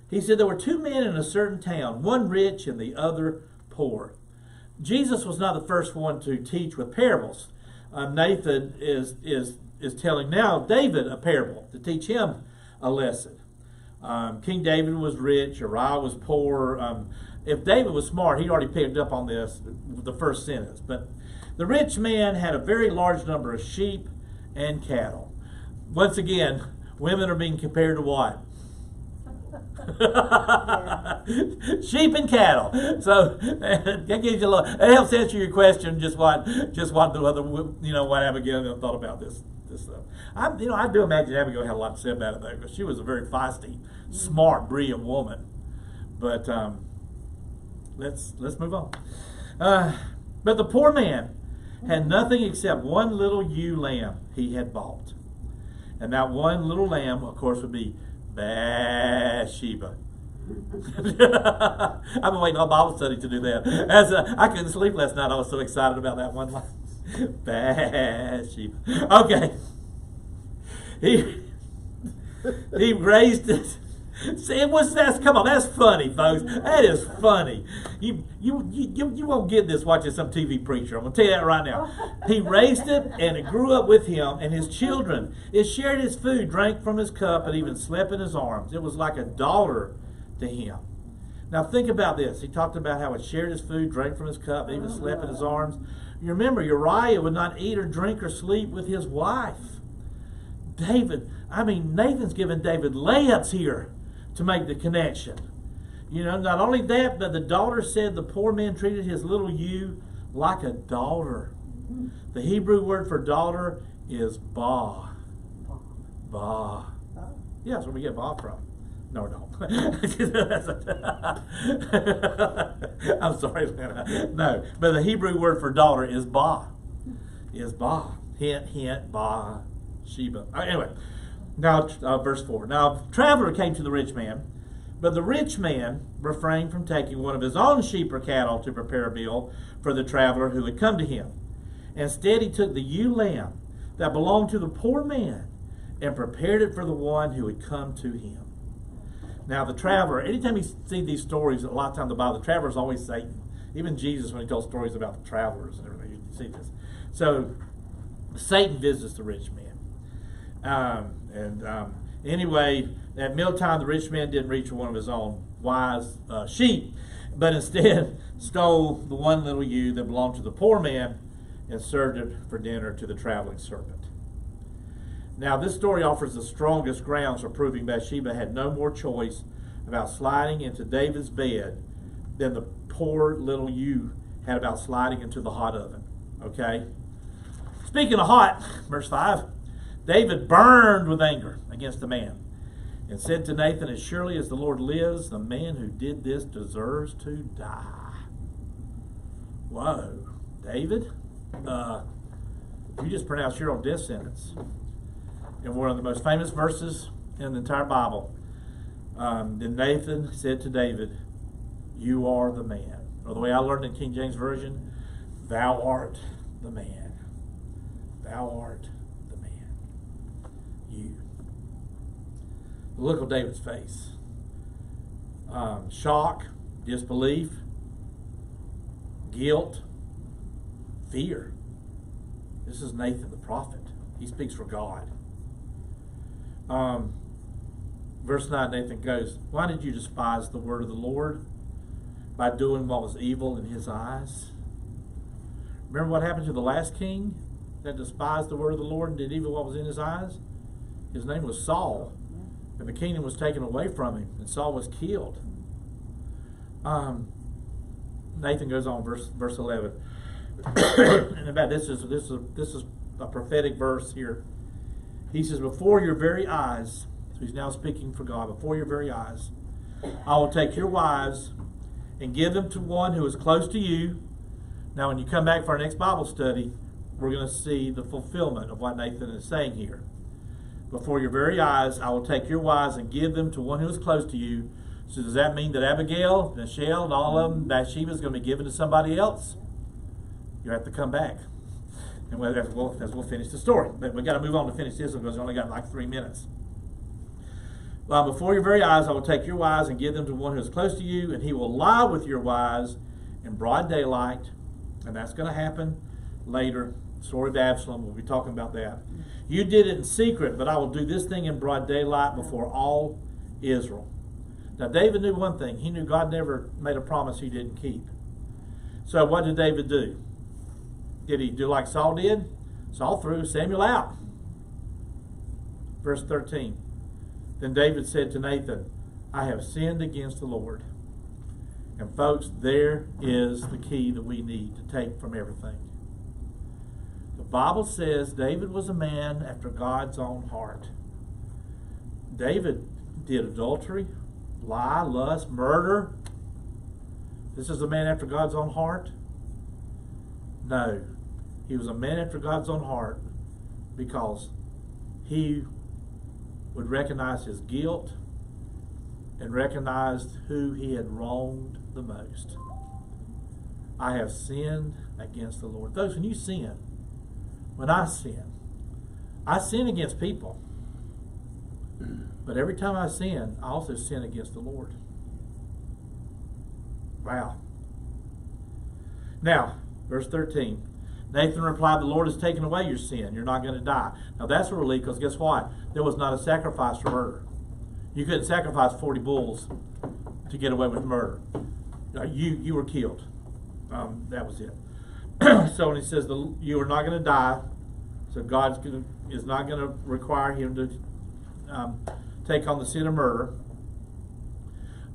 he said there were two men in a certain town, one rich and the other poor. Jesus was not the first one to teach with parables. Nathan is telling now David a parable to teach him a lesson. King David was rich, Uriah was poor. If David was smart, he'd already picked up on this, the first sentence. But the rich man had a very large number of sheep and cattle. Once again, women are being compared to what? Sheep and cattle. So that gives you a little. It helps answer your question. Just what the other, what Abigail thought about this stuff. I do imagine Abigail had a lot to say about it though, because she was a very feisty, smart, brilliant woman. But let's move on. But the poor man had nothing except one little ewe lamb he had bought, and that one little lamb, of course, would be Bathsheba. I've been waiting on Bible study to do that. I couldn't sleep last night. I was so excited about that one line. Bathsheba. Okay. He raised it. See, come on, that's funny, folks. That is funny. You won't get this watching some TV preacher. I'm going to tell you that right now. He raised it, and it grew up with him and his children. It shared his food, drank from his cup, and even slept in his arms. It was like a daughter to him. Now think about this. He talked about how it shared his food, drank from his cup, and even slept in his arms. You remember, Uriah would not eat or drink or sleep with his wife. Nathan's giving David layups here to make the connection. Not only that, but the daughter said the poor man treated his little ewe like a daughter. The Hebrew word for daughter is ba. Ba. Yeah, that's where we get ba from. No, no. I'm sorry, Lena. No, but the Hebrew word for daughter is ba. Is ba. Hint, hint, ba. Sheba. Anyway. Now, verse 4. Now, a traveler came to the rich man, but the rich man refrained from taking one of his own sheep or cattle to prepare a meal for the traveler who had come to him. Instead, he took the ewe lamb that belonged to the poor man and prepared it for the one who had come to him. Now, the traveler, anytime you see these stories, a lot of times the Bible, the traveler is always Satan. Even Jesus, when he tells stories about the travelers and everything, you see this. So, Satan visits the rich man. Anyway, at mealtime, the rich man didn't reach for one of his own wise sheep, but instead stole the one little ewe that belonged to the poor man and served it for dinner to the traveling servant. Now, this story offers the strongest grounds for proving Bathsheba had no more choice about sliding into David's bed than the poor little ewe had about sliding into the hot oven. Okay? Speaking of hot, verse 5, David burned with anger against the man and said to Nathan, as surely as the Lord lives, the man who did this deserves to die. Whoa, David, you just pronounced your own death sentence in one of the most famous verses in the entire Bible. Then Nathan said to David, you are the man. Or the way I learned in King James Version, thou art the man. Thou art the man. You. The look of David's face. Shock, disbelief, guilt, fear. This is Nathan the prophet. He speaks for God. Verse 9, Nathan goes, why did you despise the word of the Lord by doing what was evil in his eyes? Remember what happened to the last king that despised the word of the Lord and did evil what was in his eyes? His name was Saul. And the kingdom was taken away from him, and Saul was killed. Nathan goes on, verse 11. And about this is a prophetic verse here. He says, before your very eyes, so he's now speaking for God, before your very eyes, I will take your wives and give them to one who is close to you. Now, when you come back for our next Bible study, we're going to see the fulfillment of what Nathan is saying here. Before your very eyes, I will take your wives and give them to one who is close to you. So does that mean that Abigail, Michelle, and all of them, Bathsheba is going to be given to somebody else? You have to come back. And we'll finish the story. But we've got to move on to finish this one because we only got like 3 minutes. While before your very eyes I will take your wives and give them to one who is close to you, and he will lie with your wives in broad daylight. And that's going to happen later. Story of Absalom, we'll be talking about that. You did it in secret, but I will do this thing in broad daylight before all Israel. Now David knew one thing. He knew God never made a promise he didn't keep. So what did David do? Did he do like Saul did? Saul threw Samuel out. Verse 13. Then David said to Nathan, I have sinned against the Lord. And folks, there is the key that we need to take from everything. The Bible says David was a man after God's own heart. David did adultery, lie, lust, murder. This is a man after God's own heart? No. He was a man after God's own heart because he would recognize his guilt and recognized who he had wronged the most. I have sinned against the Lord. Those, when you sin, when I sin against people. But every time I sin, I also sin against the Lord. Wow. Now, verse 13. Nathan replied, the Lord has taken away your sin. You're not going to die. Now that's a relief because guess what? There was not a sacrifice for murder. You couldn't sacrifice 40 bulls to get away with murder. You were killed. That was it. So when he says you are not going to die, so God is not going to require him to take on the sin of murder.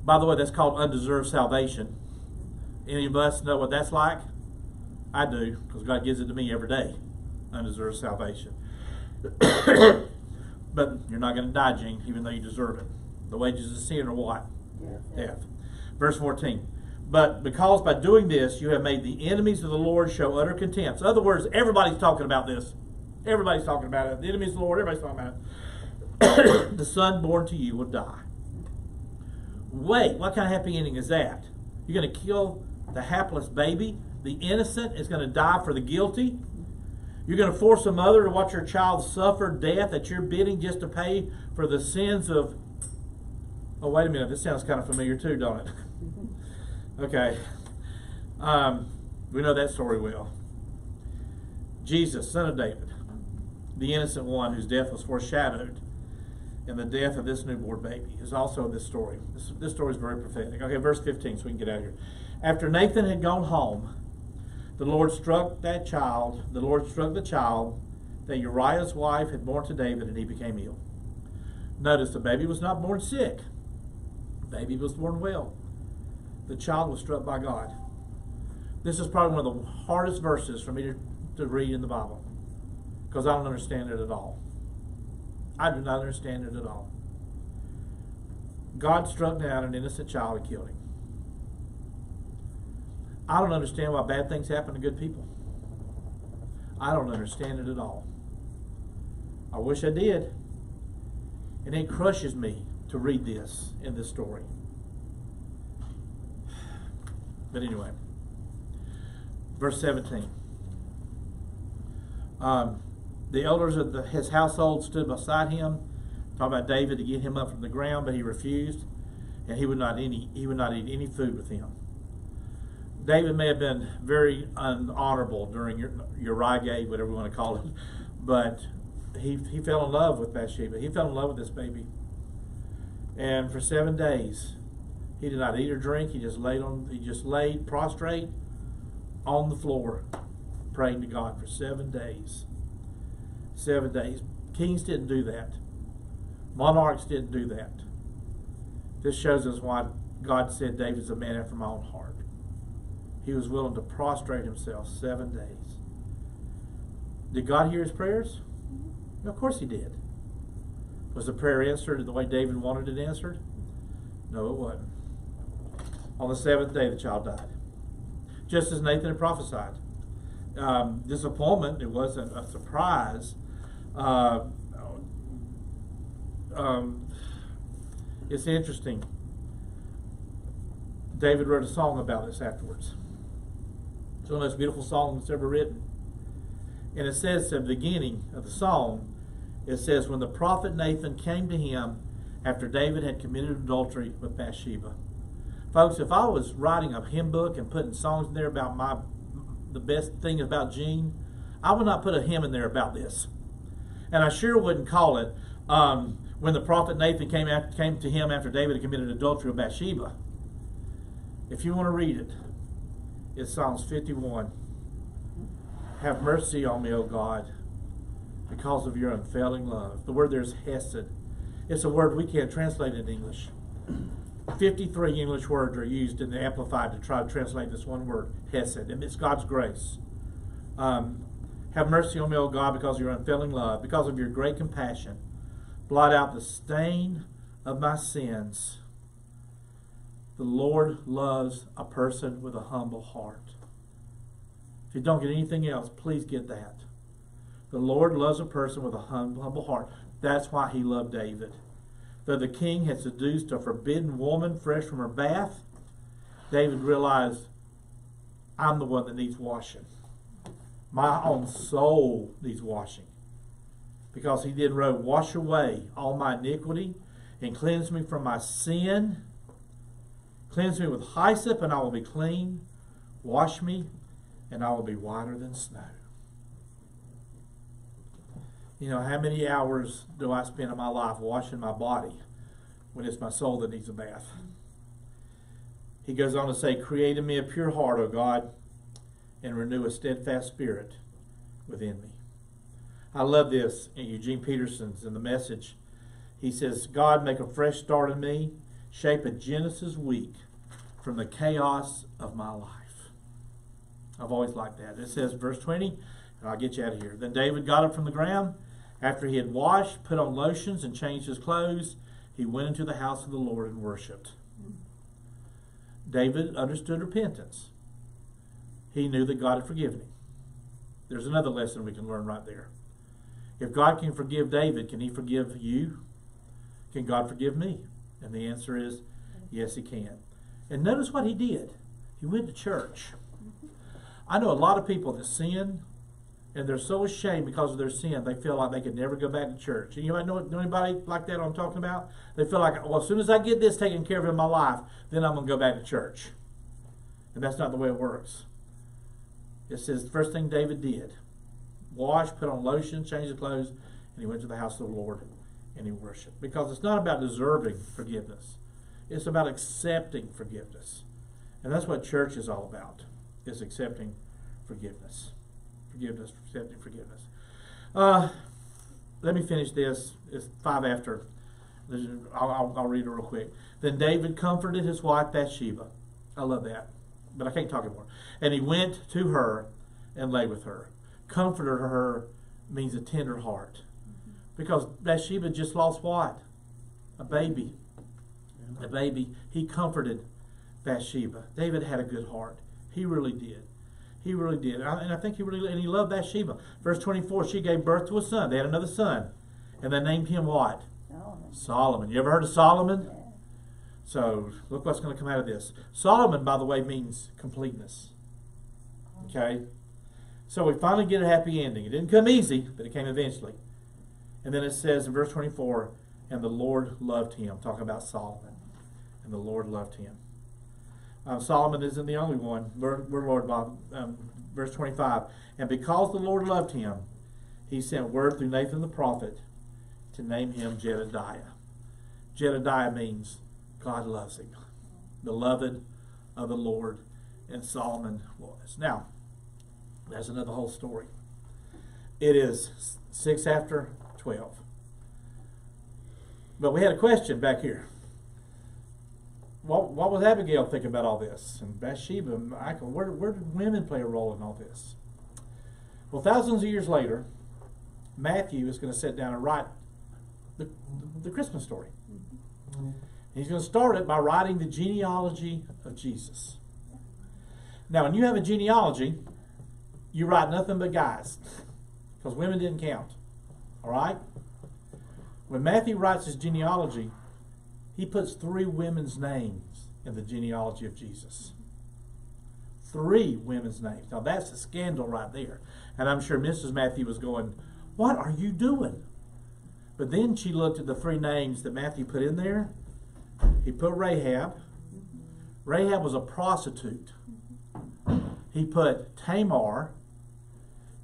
By the way, that's called undeserved salvation. Any of us know what that's like? I do, because God gives it to me every day. Undeserved salvation. But you're not going to die, Gene, even though you deserve it. The wages of sin are what? Death. Verse 14. But because by doing this you have made the enemies of the Lord show utter contempt. So in other words, everybody's talking about this. Everybody's talking about it. The enemies of the Lord, everybody's talking about it. The son born to you will die. Wait, what kind of happy ending is that? You're going to kill the hapless baby? The innocent is going to die for the guilty? You're going to force a mother to watch her child suffer death at your bidding just to pay for the sins of... Oh, wait a minute. This sounds kind of familiar too, don't it? Okay. We know that story well. Jesus, son of David, the innocent one whose death was foreshadowed in the death of this newborn baby, is also in this story. This story is very prophetic. Okay, verse 15, so we can get out of here. After Nathan had gone home, the Lord struck the child that Uriah's wife had born to David, and he became ill. Notice the baby was not born sick. The baby was born well. The child was struck by God. This is probably one of the hardest verses for me to read in the Bible because I don't understand it at all. I do not understand it at all. God struck down an innocent child and killed him. I don't understand why bad things happen to good people. I don't understand it at all. I wish I did. And it crushes me to read this in this story. But anyway, verse 17. The elders of his household stood beside him, talking about David, to get him up from the ground, but he refused, and he would not eat any food with him. David may have been very unhonorable during Uriah, whatever you want to call it, but he fell in love with Bathsheba. He fell in love with this baby. And for 7 days, he did not eat or drink. He just laid prostrate on the floor, praying to God for 7 days. 7 days. Kings didn't do that. Monarchs didn't do that. This shows us why God said David's a man after my own heart. He was willing to prostrate himself 7 days. Did God hear his prayers? Of course he did. Was the prayer answered the way David wanted it answered? No, it wasn't. On the 7th day, the child died. Just as Nathan had prophesied. Disappointment, it wasn't a surprise. It's interesting. David wrote a song about this afterwards. It's one of the most beautiful songs that's ever written. And it says at the beginning of the song, it says, when the prophet Nathan came to him after David had committed adultery with Bathsheba. Folks, if I was writing a hymn book and putting songs in there about the best thing about Jean, I would not put a hymn in there about this. And I sure wouldn't call it when the prophet Nathan came to him after David had committed adultery with Bathsheba. If you want to read it, it's Psalms 51. Have mercy on me, O God, because of your unfailing love. The word there is hesed. It's a word we can't translate in English. 53 English words are used in the Amplified to try to translate this one word, hesed, and it's God's grace. Have mercy on me, O God, because of your unfailing love, because of your great compassion. Blot out the stain of my sins. The Lord loves a person with a humble heart. If you don't get anything else, please get that. The Lord loves a person with a humble heart. That's why he loved David. Though the king had seduced a forbidden woman fresh from her bath, David realized, I'm the one that needs washing. My own soul needs washing. Because he then wrote, wash away all my iniquity and cleanse me from my sin. Cleanse me with hyssop and I will be clean. Wash me and I will be whiter than snow. You know, how many hours do I spend in my life washing my body when it's my soul that needs a bath? He goes on to say, create in me a pure heart, O God, and renew a steadfast spirit within me. I love this in Eugene Peterson's in the Message. He says, God, make a fresh start in me, shape a Genesis week from the chaos of my life. I've always liked that. It says, verse 20, and I'll get you out of here. Then David got up from the ground. After he had washed, put on lotions, and changed his clothes, he went into the house of the Lord and worshipped. David understood repentance. He knew that God had forgiven him. There's another lesson we can learn right there. If God can forgive David, can he forgive you? Can God forgive me? And the answer is, yes, he can. And notice what he did. He went to church. I know a lot of people that sin, and they're so ashamed because of their sin, they feel like they could never go back to church. And you might know anybody like that I'm talking about? They feel like, well, as soon as I get this taken care of in my life, then I'm going to go back to church. And that's not the way it works. It says the first thing David did, wash, put on lotion, change his clothes, and he went to the house of the Lord and he worshiped. Because it's not about deserving forgiveness. It's about accepting forgiveness. And that's what church is all about, is accepting forgiveness. Forgiveness, accepting forgiveness. Let me finish this. It's 5 after. I'll read it real quick. Then David comforted his wife Bathsheba. I love that, but I can't talk anymore. And he went to her and lay with her. Comforted her means a tender heart. Because Bathsheba just lost what? A baby. A baby. He comforted Bathsheba. David had a good heart. He really did. He really did. And I think he loved Bathsheba. Verse 24, she gave birth to a son. They had another son. And they named him what? Solomon. Solomon. You ever heard of Solomon? Yeah. So, look what's going to come out of this. Solomon, by the way, means completeness. Okay? So we finally get a happy ending. It didn't come easy, but it came eventually. And then it says in verse 24, and the Lord loved him. Talking about Solomon. And the Lord loved him. Solomon isn't the only one. Verse 25. And because the Lord loved him, he sent word through Nathan the prophet to name him Jedediah. Jedediah means God loves him. Beloved of the Lord. And Solomon was. Now, that's another whole story. It is 6 after 12. But we had a question back here. What was Abigail thinking about all this? And Bathsheba and Michael, where did women play a role in all this? Well, thousands of years later, Matthew is going to sit down and write the Christmas story. He's going to start it by writing the genealogy of Jesus. Now, when you have a genealogy, you write nothing but guys, because women didn't count. All right? When Matthew writes his genealogy, he puts 3 women's names in the genealogy of Jesus. 3 women's names. Now that's a scandal right there. And I'm sure Mrs. Matthew was going, what are you doing? But then she looked at the three names that Matthew put in there. He put Rahab. Rahab was a prostitute. He put Tamar.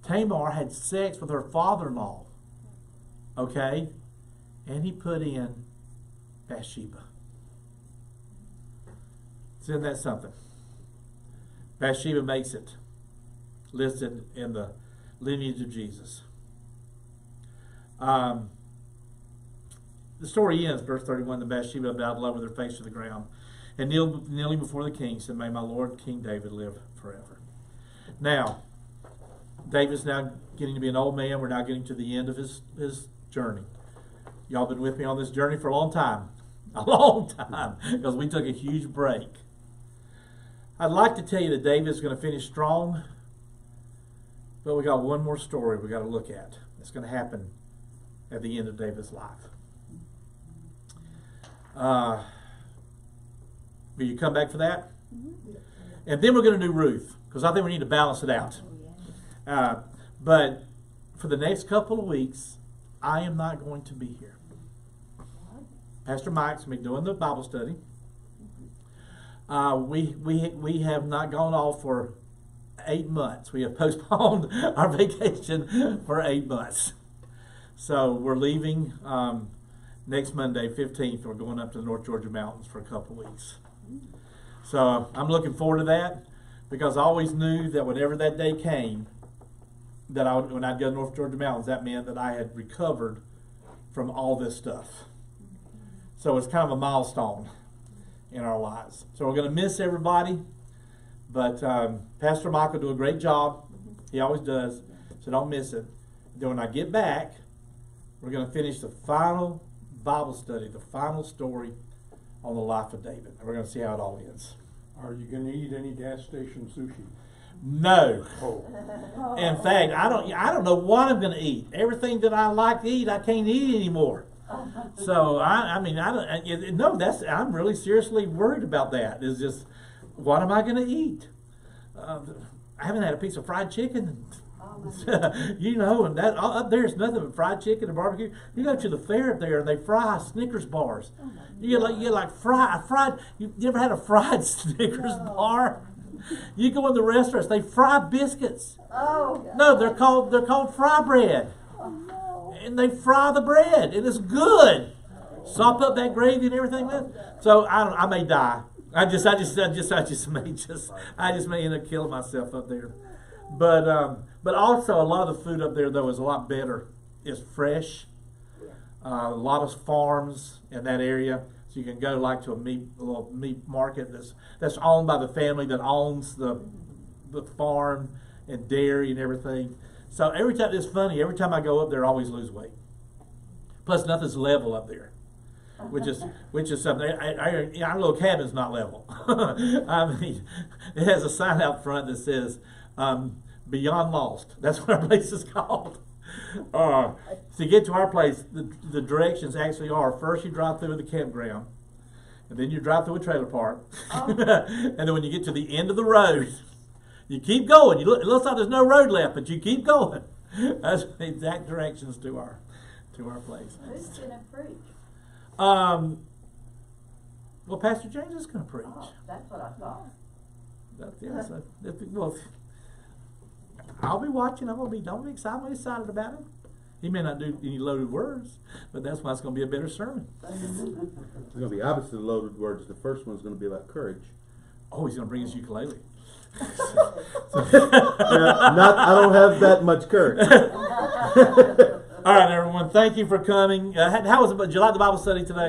Tamar had sex with her father-in-law. Okay? And he put in Bathsheba. Isn't that something? Bathsheba makes it listed in the lineage of Jesus. The story ends, verse 31, the Bathsheba bowed low with her face to the ground and kneeling before the king said, "May my Lord King David live forever." Now, David's now getting to be an old man. We're now getting to the end of his journey. Y'all been with me on this journey for a long time. A long time, because we took a huge break. I'd like to tell you that David's going to finish strong, but we got one more story we got to look at. It's going to happen at the end of David's life. Will you come back for that? And then we're going to do Ruth, because I think we need to balance it out. But for the next couple of weeks, I am not going to be here. Pastor Mike's going to be doing the Bible study. We have not gone off for 8 months. We have postponed our vacation for 8 months. So we're leaving next Monday, 15th. We're going up to the North Georgia mountains for a couple of weeks. So I'm looking forward to that, because I always knew that whenever that day came, that when I'd go to North Georgia mountains, that meant that I had recovered from all this stuff. So it's kind of a milestone in our lives. So we're going to miss everybody, but Pastor Mike will do a great job. He always does, so don't miss it. Then when I get back, we're going to finish the final Bible study, the final story on the life of David. And we're going to see how it all ends. Are you going to eat any gas station sushi? No. Oh. In fact, I don't know what I'm going to eat. Everything that I like to eat, I can't eat anymore. So I'm really seriously worried about that. It's just, what am I going to eat? I haven't had a piece of fried chicken. You know, and that up there's nothing but fried chicken and barbecue. You go to the fair up there and they fry Snickers bars. You get like fried. You ever had a fried Snickers bar? You go in the restaurants, they fry biscuits. Oh. No, they're called fry bread. Oh, no. And they fry the bread, and it's good. Sop up that gravy and everything. So I may die. I just may end up killing myself up there. But also a lot of the food up there though is a lot better. It's fresh. A lot of farms in that area. So you can go like to a little meat market that's owned by the family that owns the farm and dairy and everything. So every time, it's funny, every time I go up there I always lose weight. Plus nothing's level up there. Which is something. Our little cabin's not level. I mean, it has a sign out front that says Beyond Lost. That's what our place is called. To get to our place, the directions actually are: first you drive through the campground, and then you drive through a trailer park, and then when you get to the end of the road, you keep going. It looks like there's no road left, but you keep going. That's the exact directions to our place. Who's gonna preach? Well, Pastor James is going to preach. Oh, that's what I thought. Well, I'll be watching. I'm excited about it. He may not do any loaded words, but that's why it's going to be a better sermon. It's going to be opposite of loaded words. The first one's going to be about courage. Oh, he's going to bring his ukulele. I don't have that much courage. All right, everyone. Thank you for coming. How was it? Did you like the Bible study today?